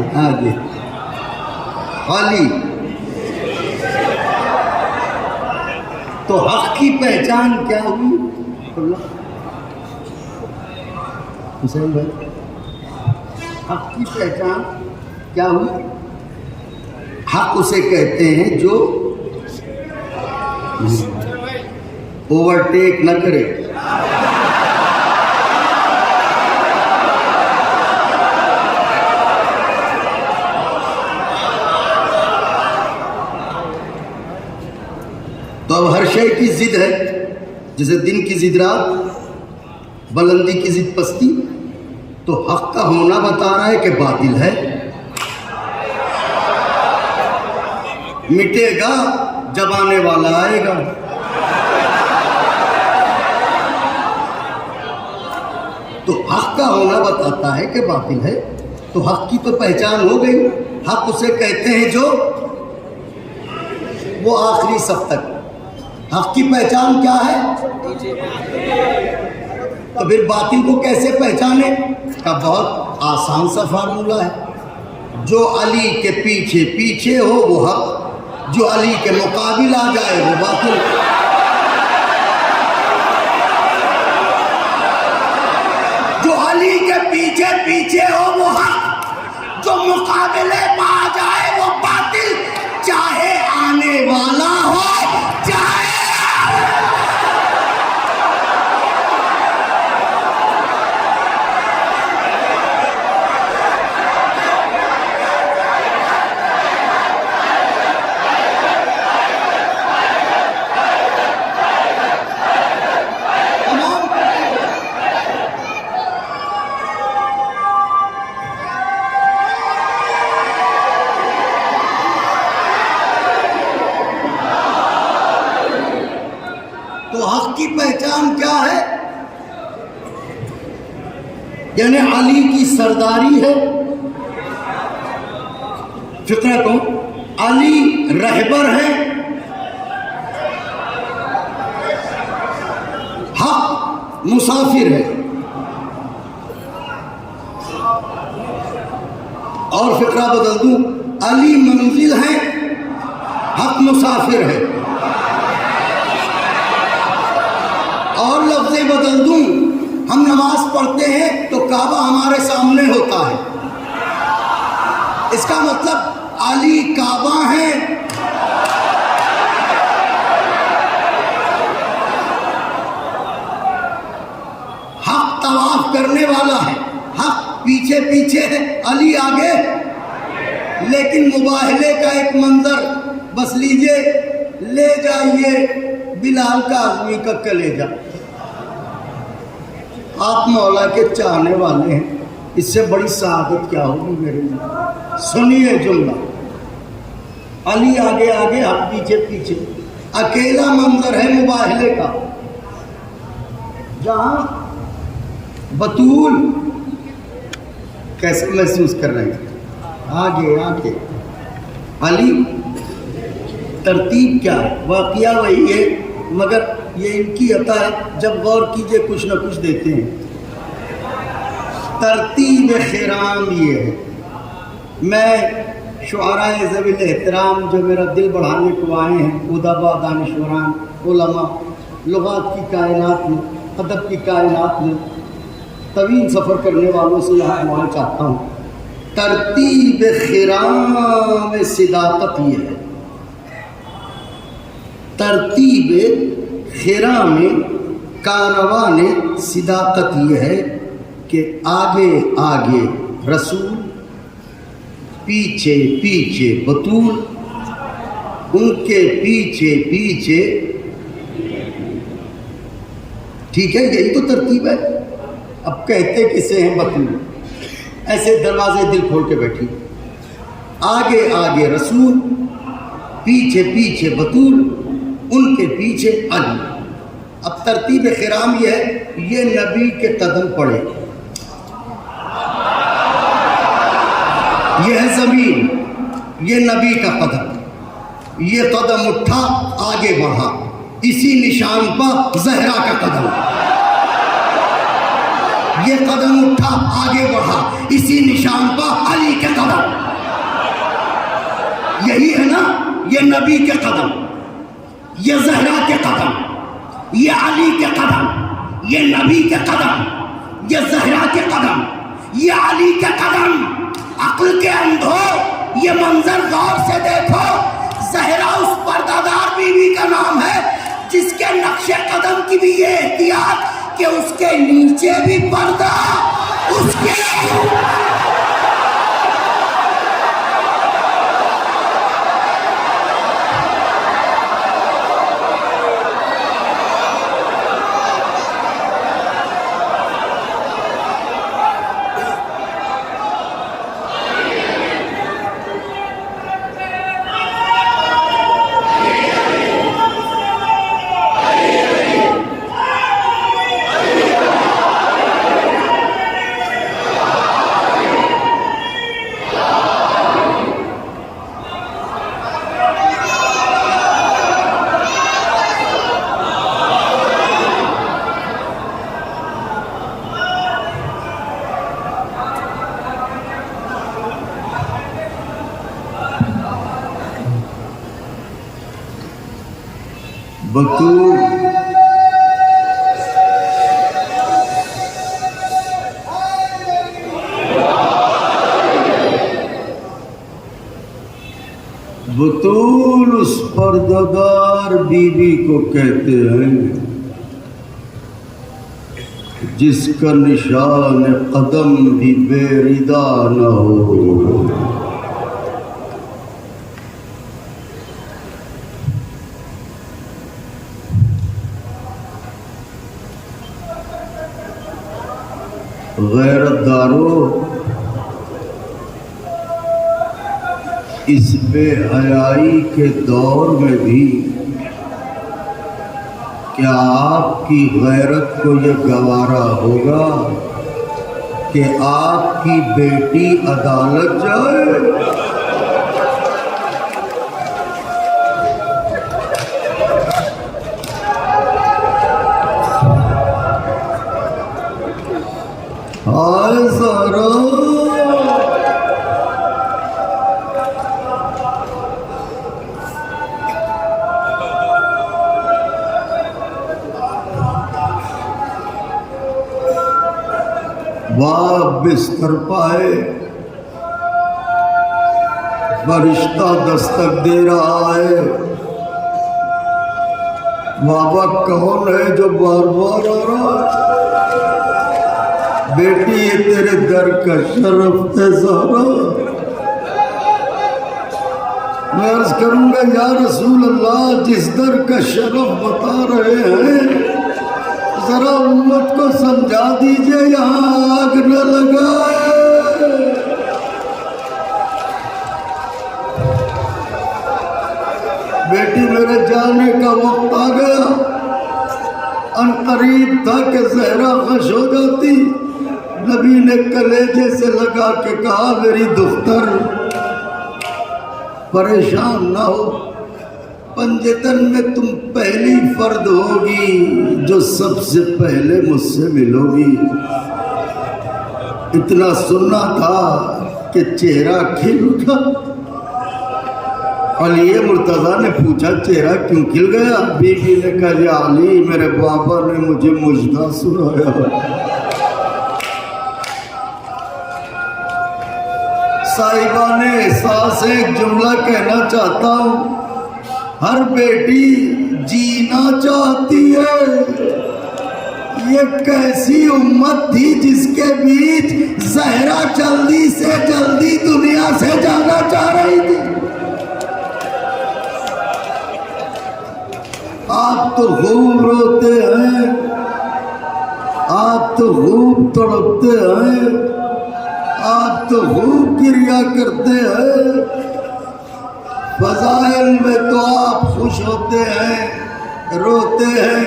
خالی، تو حق کی پہچان کیا ہوئی؟ حسین بھائی، حق کی پہچان کیا ہوئی؟ حق اسے کہتے ہیں جو اوورٹیک نہ کرے. تو اب ہر شے کی ضد ہے، جیسے دن کی ضد رات، بلندی کی ضد پستی. تو حق کا ہونا بتا رہا ہے کہ باطل ہے. مٹے گا جب آنے والا آئے گا. تو حق کا ہونا بتاتا ہے کہ باطل ہے. تو حق کی تو پہچان ہو گئی. حق اسے کہتے ہیں جو وہ آخری صف تک. حق کی پہچان کیا ہے؟ تو پھر باطل کو کیسے پہچانے؟ کا بہت آسان سا فارمولہ ہے. جو علی کے پیچھے پیچھے ہو وہ حق، جو علی کے مقابل آ جائے وہ باطل. جو علی کے پیچھے پیچھے ہو وہ حق، جو مقابلے میں آ جائے وہ باطل. چاہے آنے والا ہو چاہے کی پہچان کیا ہے؟ یعنی علی کی سرداری ہے. فکرہ کو علی رہبر ہے، حق مسافر ہے. اور فکرہ بدل دوں، علی منزل ہے، حق مسافر ہے. اور لفظ بدل دوں، ہم نماز پڑھتے ہیں تو کعبہ ہمارے سامنے ہوتا ہے. اس کا مطلب علی کعبہ ہے. حق طواف کرنے والا ہے، حق پیچھے پیچھے ہے، علی آگے. لیکن مباہلے کا ایک منظر بس لیجئے، لے جائیے بلال کاظمی کا کلیجہ. آپ مولا کے چاہنے والے ہیں، اس سے بڑی سعادت کیا ہوگی میرے لیے؟ سنیے جملہ، علی آگے آگے حق پیچھے پیچھے. اکیلا منظر ہے مباہلے کا، جہاں بطول کیسے محسوس کر رہے ہیں؟ آگے آگے علی. ترتیب کیا ہے؟ واقعہ وہی ہے، مگر یہ ان کی عطا ہے. جب غور کیجئے کچھ نہ کچھ دیتے ہیں. ترتیب خرام یہ ہے. میں شعراء ذوی الاحترام جو میرا دل بڑھانے کو آئے ہیں، ادبا، دانشوران، علماء، لغات کی کائنات میں، ادب کی کائنات میں طویل سفر کرنے والوں سے یہاں دعائیں چاہتا ہوں. ترتیب خرام صداقت یہ ہے. ترتیب خرام کاروان صداقت یہ ہے کہ آگے آگے رسول، پیچھے پیچھے بطول. ان کے پیچھے پیچھے. ٹھیک ہے, یہی تو ترتیب ہے. اب کہتے کسے ہیں بطول, ایسے دروازے دل کھول کے بیٹھی, آگے آگے رسول, پیچھے پیچھے بطول, ان کے پیچھے علی. اب ترتیب خرام یہ ہے, یہ نبی کے قدم پڑے, یہ ہے زمین, یہ نبی کا قدم, یہ قدم اٹھا آگے بڑھا, اسی نشان پر زہرا کا قدم, یہ قدم اٹھا آگے بڑھا, اسی نشان پر علی کے قدم. یہی ہے نا, یہ نبی کے قدم, یہ زہرا کے قدم, یہ علی کے قدم, یہ نبی کے قدم, یہ زہرا کے قدم, یہ علی کے قدم. عقل کے اندھو یہ منظر غور سے دیکھو, زہرا اس پردہ بیوی کا نام ہے جس کے نقش قدم کی بھی یہ احتیاط کہ اس کے نیچے بھی پردہ, اس کے بطول. بطول اس پردہ بیوی کو کہتے ہیں جس کا نشان قدم بھی بے ردا نہ ہو. غیرت دارو, اس بے حیائی کے دور میں بھی کیا آپ کی غیرت کو یہ گوارا ہوگا کہ آپ کی بیٹی عدالت جائے؟ آئے زہرا, باپ بستر پائے, فرشتہ دستک دے رہا ہے. بابا کون ہے جو بار بار آ رہا ہے؟ بیٹی یہ تیرے در کا شرف ہے زہرا. میں عرض کروں گا یا رسول اللہ, جس در کا شرف بتا رہے ہیں ذرا امت کو سمجھا دیجئے یہاں آگ نہ لگائے. بیٹی میرے جانے کا وقت آ گیا, ان قریب تھا کہ زہرا خوش ہو جاتی. نبی نے کلیجے سے لگا کے کہا میری دختر پریشان نہ ہو, پنجتن میں تم پہلی فرد ہوگی جو سب سے پہلے مجھ سے ملو گی. اتنا سننا تھا کہ چہرہ کھل اٹھا. علی مرتضیٰ نے پوچھا چہرہ کیوں کھل گیا؟ بیوی نے کہا یا علی, میرے بابا نے مجھے مجدہ سنایا. صاحبان احساس ایک جملہ کہنا چاہتا ہوں, ہر بیٹی جینا چاہتی ہے. یہ کیسی امت تھی جس کے بیچ زہرا جلدی سے جلدی دنیا سے جانا چاہ رہی تھی. آپ تو خوب روتے ہیں، آپ تو خوب تڑپتے ہیں، آپ تو خوب گریا کرتے ہیں، فضائل میں تو آپ خوش ہوتے ہیں، روتے ہیں،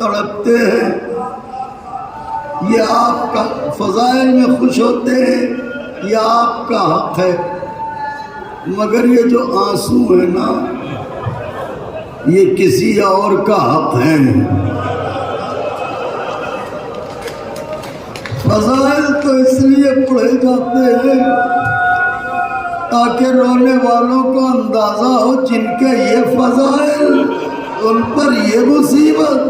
تڑپتے ہیں۔ یہ آپ کا فضائل میں خوش ہوتے ہیں، یہ آپ کا حق ہے، مگر یہ جو آنسو ہے نا یہ کسی اور کا حق ہے۔ فضائل تو اس لیے پڑھے جاتے ہیں تاکہ رونے والوں کو اندازہ ہو جن کے یہ فضائل ان پر یہ مصیبت۔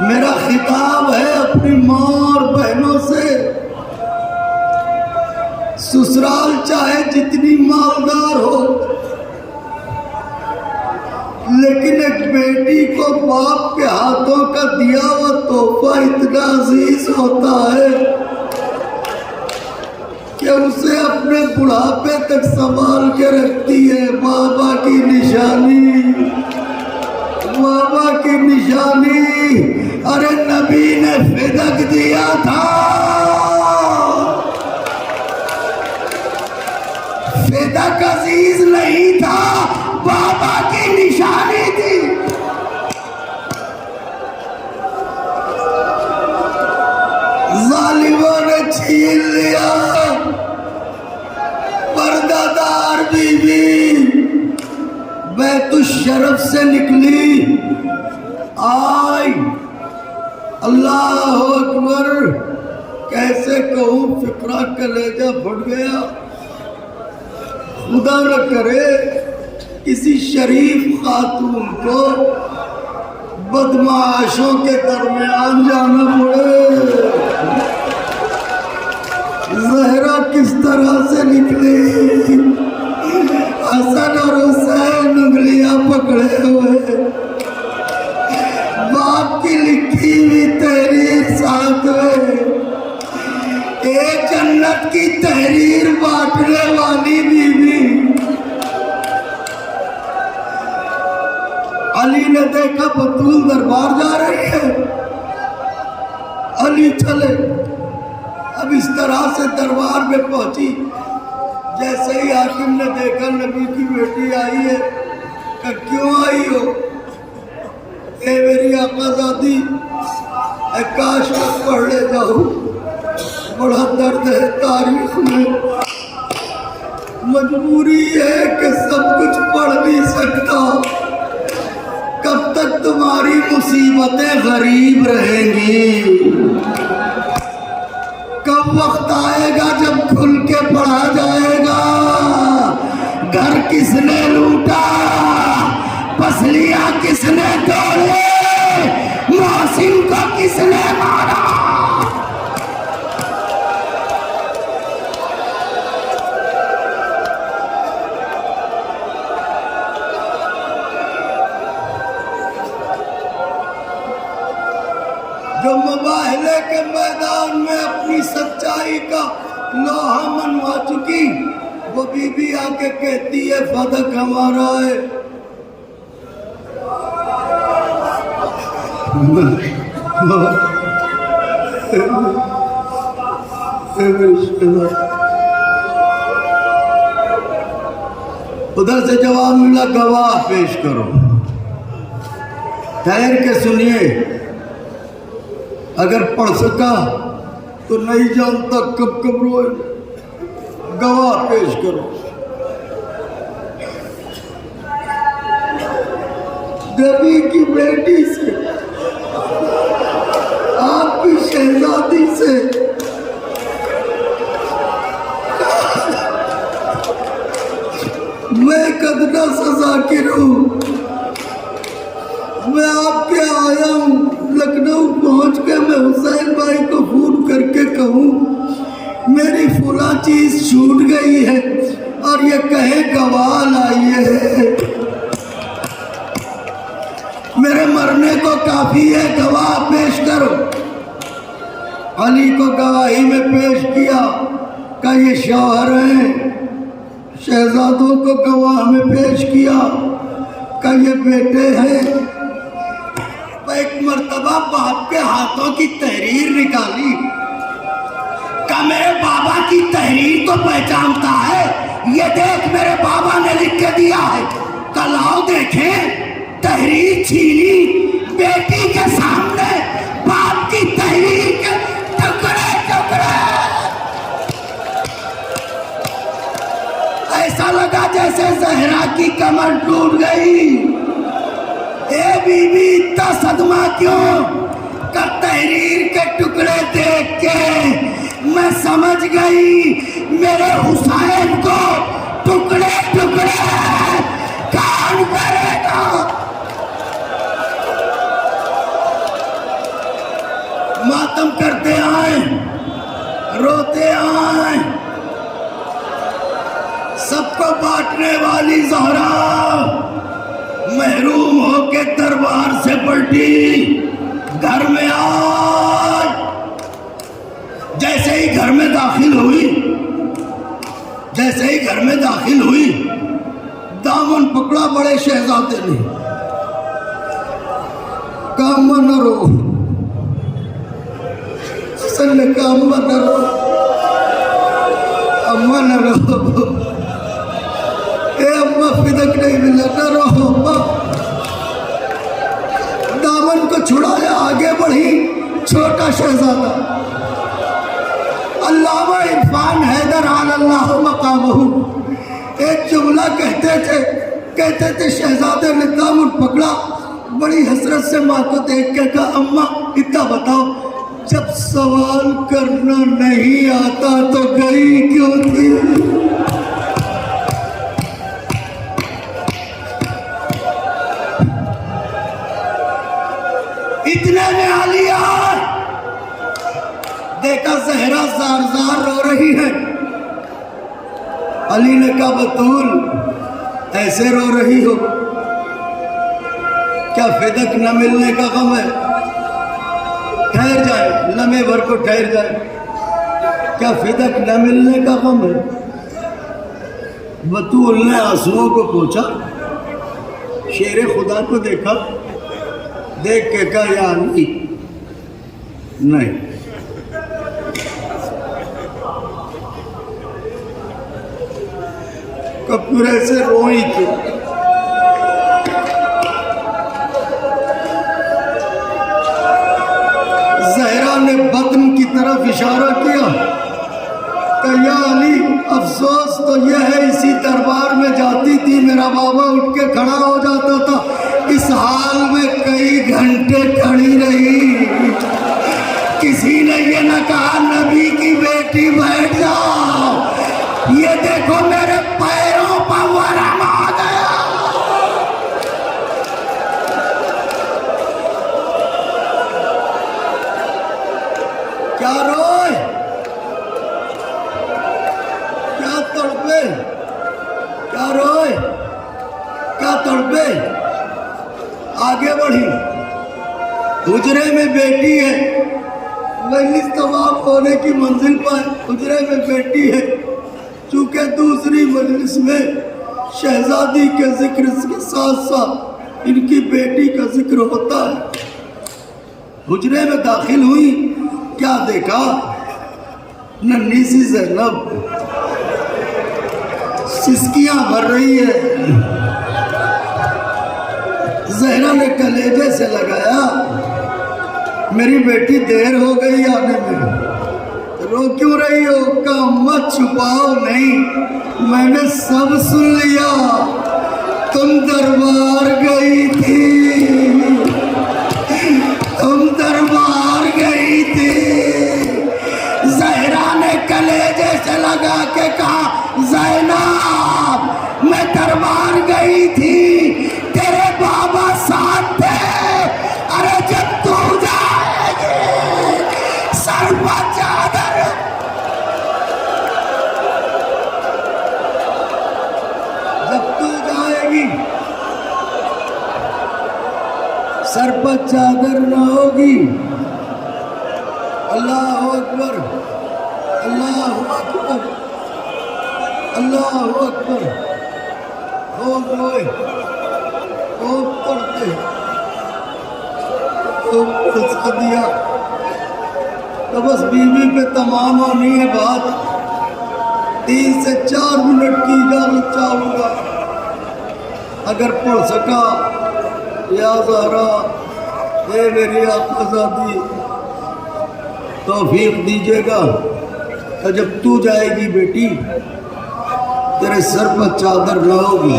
میرا خطاب ہے اپنی ماں اور بہنوں سے، سسرال چاہے جتنی مالدار ہو لیکن ایک بیٹی کو باپ کے ہاتھوں کا دیا ہوا تحفہ اتنا عزیز ہوتا ہے کہ اسے اپنے بڑھاپے تک سنبھال کے رکھتی ہے۔ بابا کی نشانی، بابا کی نشانی۔ ارے نبی نے فدق دیا تھا، فدق عزیز نہیں تھا، بابا کی نشانی تھی۔ ظالموں نے چھین لیا پردہ دار بی بی، بیت الشرف سے نکلی، آئی، اللہ اکبر، کیسے کہوں فقرہ کلیجہ پھٹ گیا۔ خدا نہ کرے کسی شریف خاتون کو بدمعاشوں کے درمیان جانا پڑے۔ زہرا کس طرح سے نکلی، حسن اور حسین انگلیاں پکڑے ہوئے، باپ کی لکھی ہوئی تحریر ساتھ میں، ایک جنت کی تحریر بانٹنے والی بیوی۔ علی نے دیکھا بطول دربار جا رہی ہے، علی چلے۔ اب اس طرح سے دربار میں پہنچی، جیسے ہی حاکم نے دیکھا نبی کی بیٹی آئی ہے، کہ کیوں آئی ہو؟ اے میری آقا زادی، اے کاش میں پڑھ لے جاؤں، بڑا درد ہے تاریخ میں، مجبوری ہے کہ سب کچھ پڑھ نہیں سکتا۔ کب تک تمہاری مصیبتیں غریب رہیں گی؟ کب وقت آئے گا جب کھل کے پڑھا جائے گا؟ گھر کس نے لوٹا، پسلیاں کس نے توڑے، محسن کو کس نے مارا؟ جو مباہلے کے میدان میں اپنی سچائی کا لوہا منوا چکی، وہ بی بی آ کے کہتی ہے فدق ہمارا ہے۔ ادھر سے جواب ملا، گواہ پیش کرو۔ ٹھہر کے سنیے، اگر پڑھ سکا تو نہیں جانتا کب کب روئے۔ گواہ پیش کرو۔ نبی کی بیٹی سے، آپ کی شہزادی سے میں ادنیٰ سا ذاکر ہوں، میں آپ کے آیا ہوں۔ لکھنؤ پہنچ کے میں حسین بھائی کو فون کر کے کہوں میری فلاں چیز چھوٹ گئی ہے اور یہ کہے گواہ لائیے، میرے مرنے کو کافی ہے، گواہ پیش کرو۔ علی کو گواہی میں پیش کیا کہ یہ شوہر ہیں، شہزادوں کو گواہ میں پیش کیا کہ یہ بیٹے ہیں. ایک مرتبہ باپ کے ہاتھوں کی تحریر نکالی کہ میرے بابا کی تحریر تو پہچانتا ہے, یہ دیکھ میرے بابا نے لکھ کے دیا ہے. کل آؤ دیکھیں, تحریر چھینی, بیٹی کے سامنے باپ کی تحریر کے ٹکڑے ٹکڑے. ایسا لگا جیسے زہرا کی کمر ٹوٹ گئی. اے بی بی اتنا صدمہ کیوں؟ کہ تحریر کے ٹکڑے دیکھ کے میں سمجھ گئی میرے حسین کو ٹکڑے ٹکڑے کون کرے گا. ماتم کرتے آئیں, روتے آئیں, سب کو بانٹنے والی زہرا محروم ہو کے دربار سے پلٹی, گھر میں آئی. جیسے ہی گھر میں داخل ہوئی, دامن پکڑا بڑے شہزادے نے, کہا اماں نہ رو. حسن نے کہا اماں نہ رو, اماں نہ رو, اے اماں فدک نہیں ملا, نہ رو اماں. دامن کو چھڑایا, آگے بڑھی چھوٹا شہزادہ. علامہ عرفان حیدر علی اللہ مقامہ ایک جملہ کہتے تھے شہزادے نے دامن پکڑا, بڑی حسرت سے ماں کو دیکھ کے کہا اماں اتنا بتاؤ, جب سوال کرنا نہیں آتا تو گئی کیوں تھی؟ اتنے میں علی آئے, دیکھا زہرا زار زار رو رہی ہے. علی نے کہا بطول ایسے رو رہی ہو, کیا فدک نہ ملنے کا غم ہے؟ ٹھہر جائے, لمحے بھر کو ٹھہر جائے. کیا فدک نہ ملنے کا غم ہے؟ بطول نے آنسوؤں کو پوچھا, شیر خدا کو دیکھا, دیکھ کے کہا یا علی نہیں. کپورے سے روئی کیوں؟ زہرا نے بطن کی طرف اشارہ کیا کہ یا علی افسوس تو یہ ہے اسی دربار میں جاتی تھی میرا بابا اٹھ کے کھڑا ہو جاتا تھا, اس حال میں کئی گھنٹے کھڑی رہی, کسی نے یہ نہ کہا نبی کی بیٹی بیٹھ جاؤ, یہ دیکھو میرے پیروں پر ورم آ گیا. کیا روئے, کیا تڑپے, کیا روئے, کیا تڑپے. آگے بڑھی, حجرے میں بیٹی ہے, مجلس تمام ہونے کی منزل پر حجرے میں بیٹی ہے. چونکہ دوسری مجلس میں شہزادی کے ذکر کے ساتھ ساتھ ان کی بیٹی کا ذکر ہوتا ہے. حجرے میں داخل ہوئی, کیا دیکھا, ننھی سی زینب سسکیاں بھر رہی ہے. زہرا نے کلیجے سے لگایا, میری بیٹی دیر ہو گئی آنے میں, رو کیوں رہی ہو؟ کہ مت چھپاؤ نہیں, میں نے سب سن لیا, تم دربار گئی تھی, تم دربار گئی تھی. زہرا نے کلیجے سے لگا کے کہا زینب میں دربار گئی تھی, تیرے بابا ساتھ تھے. ارے جب تو جائے گی سر پر چادر, جب تو جائے گی سر پر چادر نہ ہوگی. اللہ اکبر, اللہ اکبر, اللہ اکبر، خوب روئے، خوب پڑھتے، خوب پھنسا دیا۔ تو بس بیوی پہ تمام ہونی ہے بات، 3 سے 4 منٹ کی اجازت چاہوں گا، اگر پڑھ سکا یا زہرا اے میری آقازادی توفیق دیجیے گا کہ جب تو جائے گی بیٹی تیرے سر پر چادر نہ ہوگی۔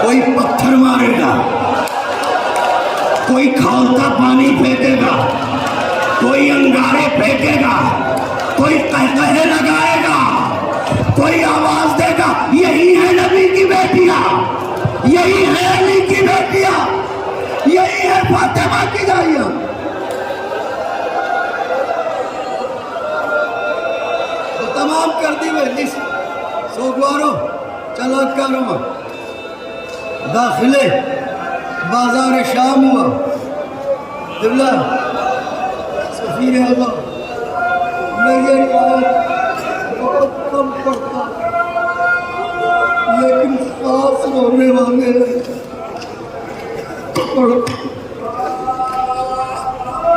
کوئی پتھر مارے گا، کوئی کھولتا پانی پھینکے گا، کوئی انگارے پھینکے گا، کوئی قہقہے لگائے گا، کوئی آواز دے گا یہی ہے نبی کی بیٹیاں، یہی ہے علی کی بیٹیاں، یہی ہے فاطمہ کی جائیاں۔ تو تمام کر دی مجلس، سوگوارو چلا کرو، داخلے بازار شام ہوا، قبلہ سفیر اعظم میری آیت بہت کم پڑھتا لیکن خاص رونے والے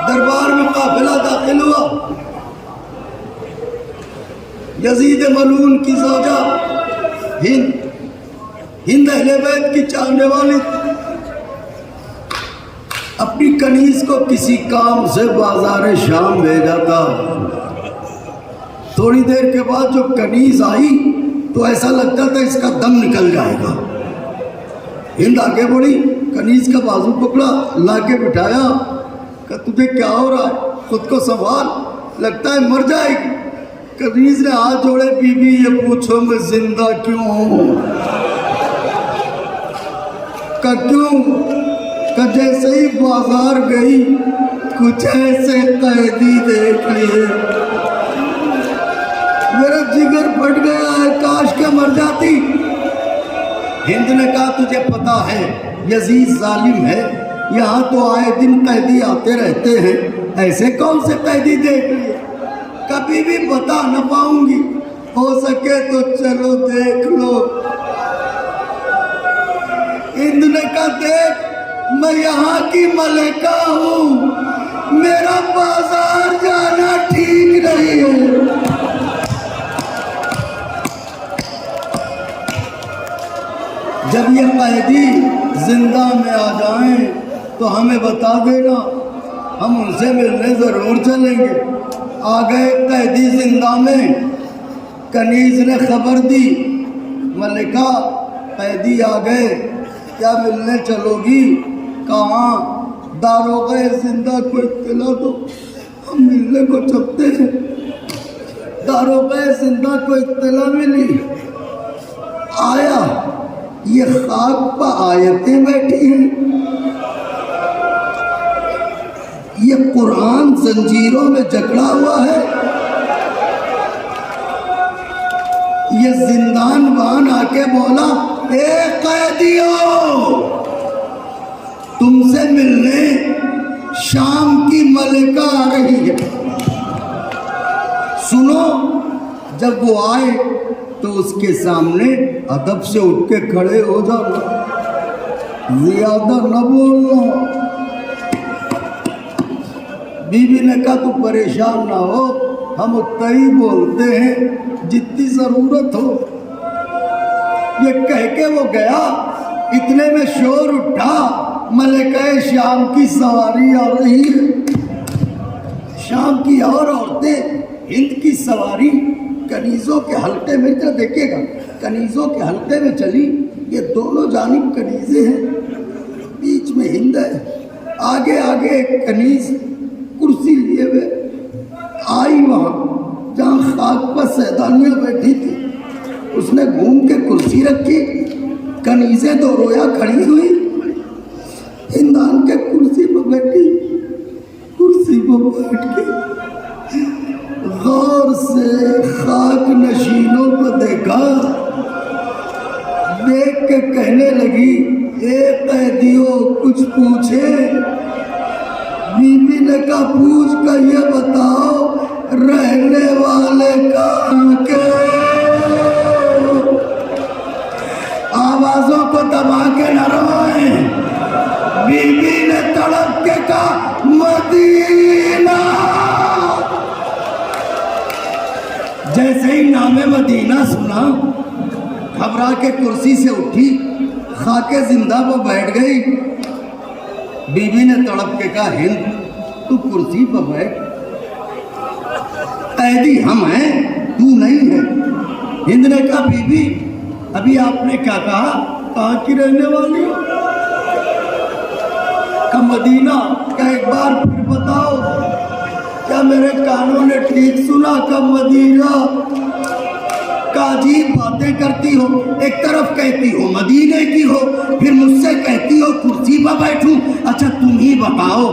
دربار میں قافلہ داخل ہوا، یزید ملعون کی زوجہ ہند اہل بیت کی چاہنے والی اپنی کنیز کو کسی کام سے بازار شام بھیجا تھا۔ تھوڑی دیر کے بعد جو کنیز آئی تو ایسا لگتا تھا اس کا دم نکل جائے گا۔ ہند آگے بڑھی، کنیز کا بازو پکڑا، لا کے بٹھایا کہ تجھے کیا ہو رہا ہے، خود کو سنبھال، لگتا ہے مر جائے گی۔ کنیز نے ہاتھ جوڑے، بی بی یہ پوچھو میں زندہ کیوں ہوں؟ کہ کیوں؟ کہ جیسے ہی بازار گئی کچھ ایسے قیدی دیکھ لیے، میرا جگر پھٹ گیا ہے، کاش کہ مر جاتی۔ ہند نے کہا تجھے پتا ہے یزید ظالم ہے، یہاں تو آئے دن قیدی آتے رہتے ہیں، ایسے کون سے قیدی دیکھ لیے، کبھی بھی بتا نہ پاؤں گی، ہو سکے تو چلو دیکھ لو۔ ہند نے کہا دیکھ میں یہاں کی ملکہ ہوں، میرا بازار جانا ٹھیک نہیں ہے۔ جب یہ قیدی زندہ میں آ جائیں تو ہمیں بتا دینا، ہم ان سے ملنے ضرور چلیں گے۔ آ گئے قیدی زندہ میں، کنیز نے خبر دی ملکہ قیدی آ گئے، کیا ملنے چلو گی؟ کہاں؟ داروغہ زندہ کو اطلاع دو، ہم ملنے کو چلتے ہیں۔ داروغہ زندہ کو اطلاع ملی، آیا یہ خاک پہ آیتیں بیٹھی ہیں، یہ قرآن زنجیروں میں جکڑا ہوا ہے، یہ زندان بان آ کے بولا اے قیدیوں تم سے ملنے شام کی ملکہ آ رہی ہے، سنو۔ جب وہ آئے تو اس کے سامنے ادب سے اٹھ کے کھڑے ہو جانا، زیادہ نہ بولنا۔ بی بی نے کہا تو پریشان نہ ہو، ہم اتنا ہی بولتے ہیں جتنی ضرورت ہو۔ یہ کہہ کے وہ گیا، اتنے میں شور اٹھا ملکہ شام کی سواری آ رہی ہے۔ شام کی اور عورتیں ہند کی سواری کنیزوں کے حلقے میں، تو دیکھے گا کنیزوں کے حلقے میں چلی، یہ دونوں جانب کنیزیں ہیں، بیچ میں ہند ہے، آگے آگے ایک کنیز کرسی لیے ہوئے آئی وہاں جہاں خاک پر سیدانیاں بیٹھی تھی، اس نے گھوم کے کرسی رکھی، کنیزیں دو رویا کھڑی ہوئی، ہندان کے کرسی پر بیٹھی، کرسی پر بیٹھ کے غور سے خاک نشینوں کو دیکھا، دیکھ کے کہنے لگی اے قیدیوں کچھ پوچھے؟ نے کہا پوچھ کر یہ بتاؤ رہنے والے کہاں کے؟ آوازوں کو دبا کے نہ روئیں. بی بی نے تڑپ کے کہا مدینہ. جیسے ہی نام مدینہ سنا گھبرا کے کرسی سے اٹھی, خاک زندہ پہ بیٹھ گئی. بی بی نے تڑپ کے کہا ہند تو کرسی پہ بیٹھ, قیدی ہم ہیں تو نہیں ہے. ہند نے کہا بی بی ابھی آپ نے کیا کہا, کہاں کی رہنے والی ہو؟ کہ مدینہ. کہ ایک بار پھر بتاؤ کیا میرے کانوں نے ٹھیک سنا؟ کہ مدینہ. کا عجیب باتیں کرتی ہو, ایک طرف کہتی ہو مدینے کی ہو, پھر مجھ سے کہتی ہو کرسی پہ بیٹھوں. اچھا تم ہی بتاؤ,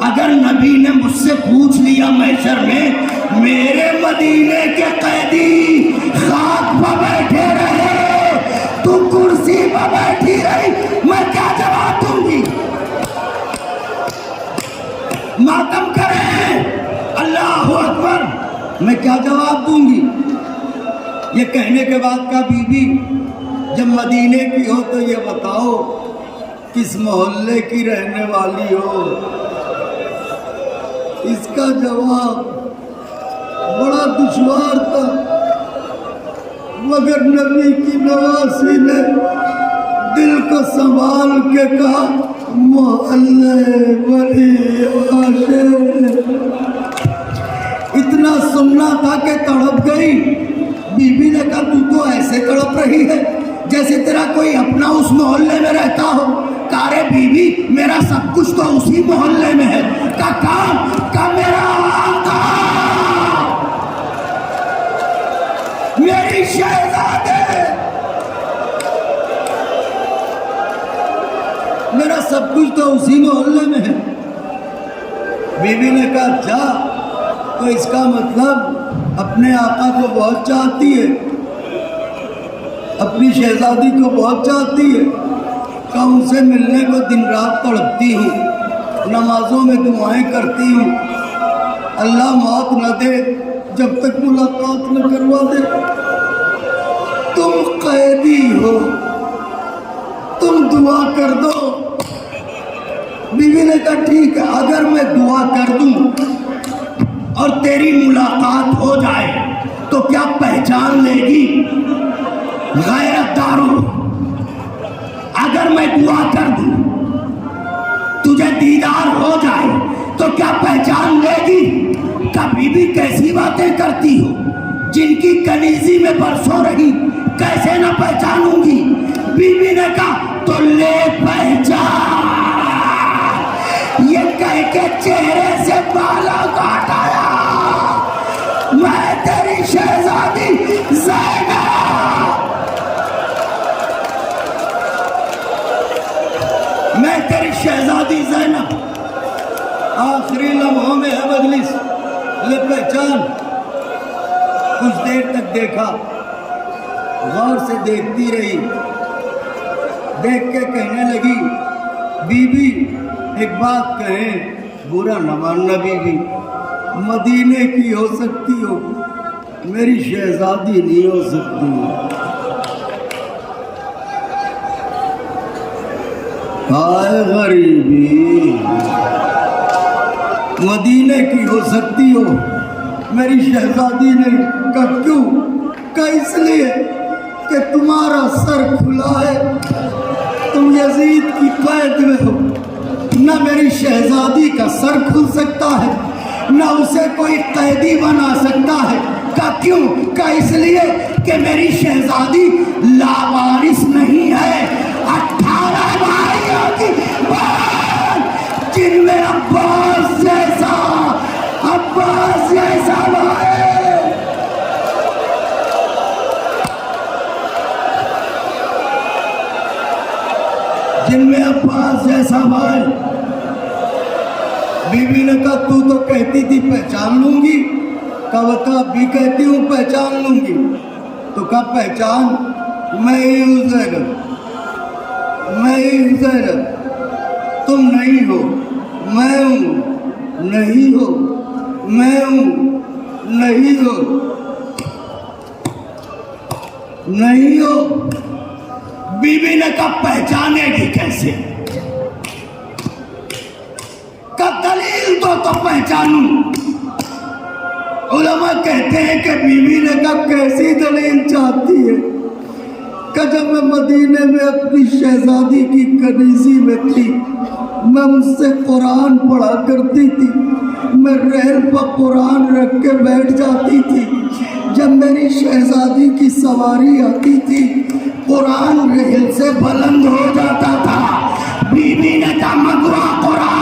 اگر نبی نے مجھ سے پوچھ لیا محشر میں میرے مدینے کے قیدی خاک پہ بیٹھے رہے تو کرسی پہ بیٹھی رہی, میں کیا جواب دوں گی؟ ماتم کریں اللہ اکبر, میں کیا جواب دوں گی؟ یہ کہنے کے بعد کہا بی بی جب مدینے کی ہو تو یہ بتاؤ کس محلے کی رہنے والی ہو؟ اس کا جواب بڑا دشوار تھا, مگر نبی کی نواسی نے دل کو سنبھال کے کہا محلے بڑی عاشق. اتنا سننا تھا کہ تڑپ گئی. بی بی نے کہا تو ایسے تڑپ رہی ہے جیسے تیرا کوئی اپنا اس محلے میں رہتا ہو. کہا رے بی بی میرا سب کچھ تو اسی محلے میں ہے. کہا میرا آقا میری شہزادے میرا سب کچھ تو اسی محلے میں ہے. بی بی نے کہا اچھا تو اس کا مطلب اپنے آقا کو بہت چاہتی ہے, اپنی شہزادی کو بہت چاہتی ہے. کہ ان سے ملنے کو دن رات تڑپتی ہوں, نمازوں میں دعائیں کرتی ہوں, اللہ موت نہ دے جب تک ملاقات نہ کروا دے. تم قیدی ہو, تم دعا کر دو. بیوی نے کہا ٹھیک ہے اگر میں دعا کر دوں اور تیری ملاقات ہو جائے تو کیا پہچان لے گی؟ غیرت دارو, اگر میں دعا کر دوں تجھے دیدار ہو جائے تو کیا پہچان لے گی؟ کبھی بھی کیسی باتیں کرتی ہو, جن کی کنیزی میں برسوں رہی کیسے نہ پہچانوں گی؟ بی بی نے کہا تو لے پہچان. یہ کہہ کے چہرے سے بالا کاٹایا, میں تیری شہزادی زینب, میں تیری شہزادی زینب. آخری لمحوں میں ہے مجلس, لے پہچان. کچھ دیر تک دیکھا, غور سے دیکھتی رہی, دیکھ کے کہنے لگی بی بی ایک بات کہیں, برا نہ ماننا بی بی, مدینے کی ہو سکتی ہو, میری شہزادی نہیں ہو سکتی. ہائے غریبی, مدینے کی ہو سکتی ہو, میری شہزادی نہیں. کہ کیوں؟ کہ اس لیے کہ تمہارا سر کھلا ہے, تم یزید کی قید میں ہو. نہ میری شہزادی کا سر کھل سکتا ہے, نہ اسے کوئی قیدی بنا سکتا ہے. کہ کیوں؟ کہ اس لیے کہ میری شہزادی لاوارث نہیں ہے. 18 بھائیوں کی بات, جن میں عباس جیسا بھائی, جن میں عباس جیسا بھائی. بی بی نے کہا تو کہتی تھی پہچان لوں گی. کہا بھی کہتی ہوں پہچان لوں گی. تو کہا پہچان, میں ہی ہوں زینب, میں ہی ہوں زینب, تم نہیں ہو, میں ہوں. نہیں ہو، میں ہوں، نہیں ہو، نہیں ہو۔ بی بی نے کہا پہچانے گی کیسے؟ کہ دلیل دو تو پہچانوں۔ علماء کہتے ہیں کہ بی بی نے کہا کیسی دلیل چاہتی ہے؟ کہ جب میں مدینے میں اپنی شہزادی کی کنیزی میں تھی، میں اس سے قرآن پڑھا کرتی تھی، میں ریل پر قرآن رکھ کے بیٹھ جاتی تھی، جب میری شہزادی کی سواری آتی تھی قرآن ریل سے بلند ہو جاتا تھا۔ بی بی نے کہا مگوا قرآن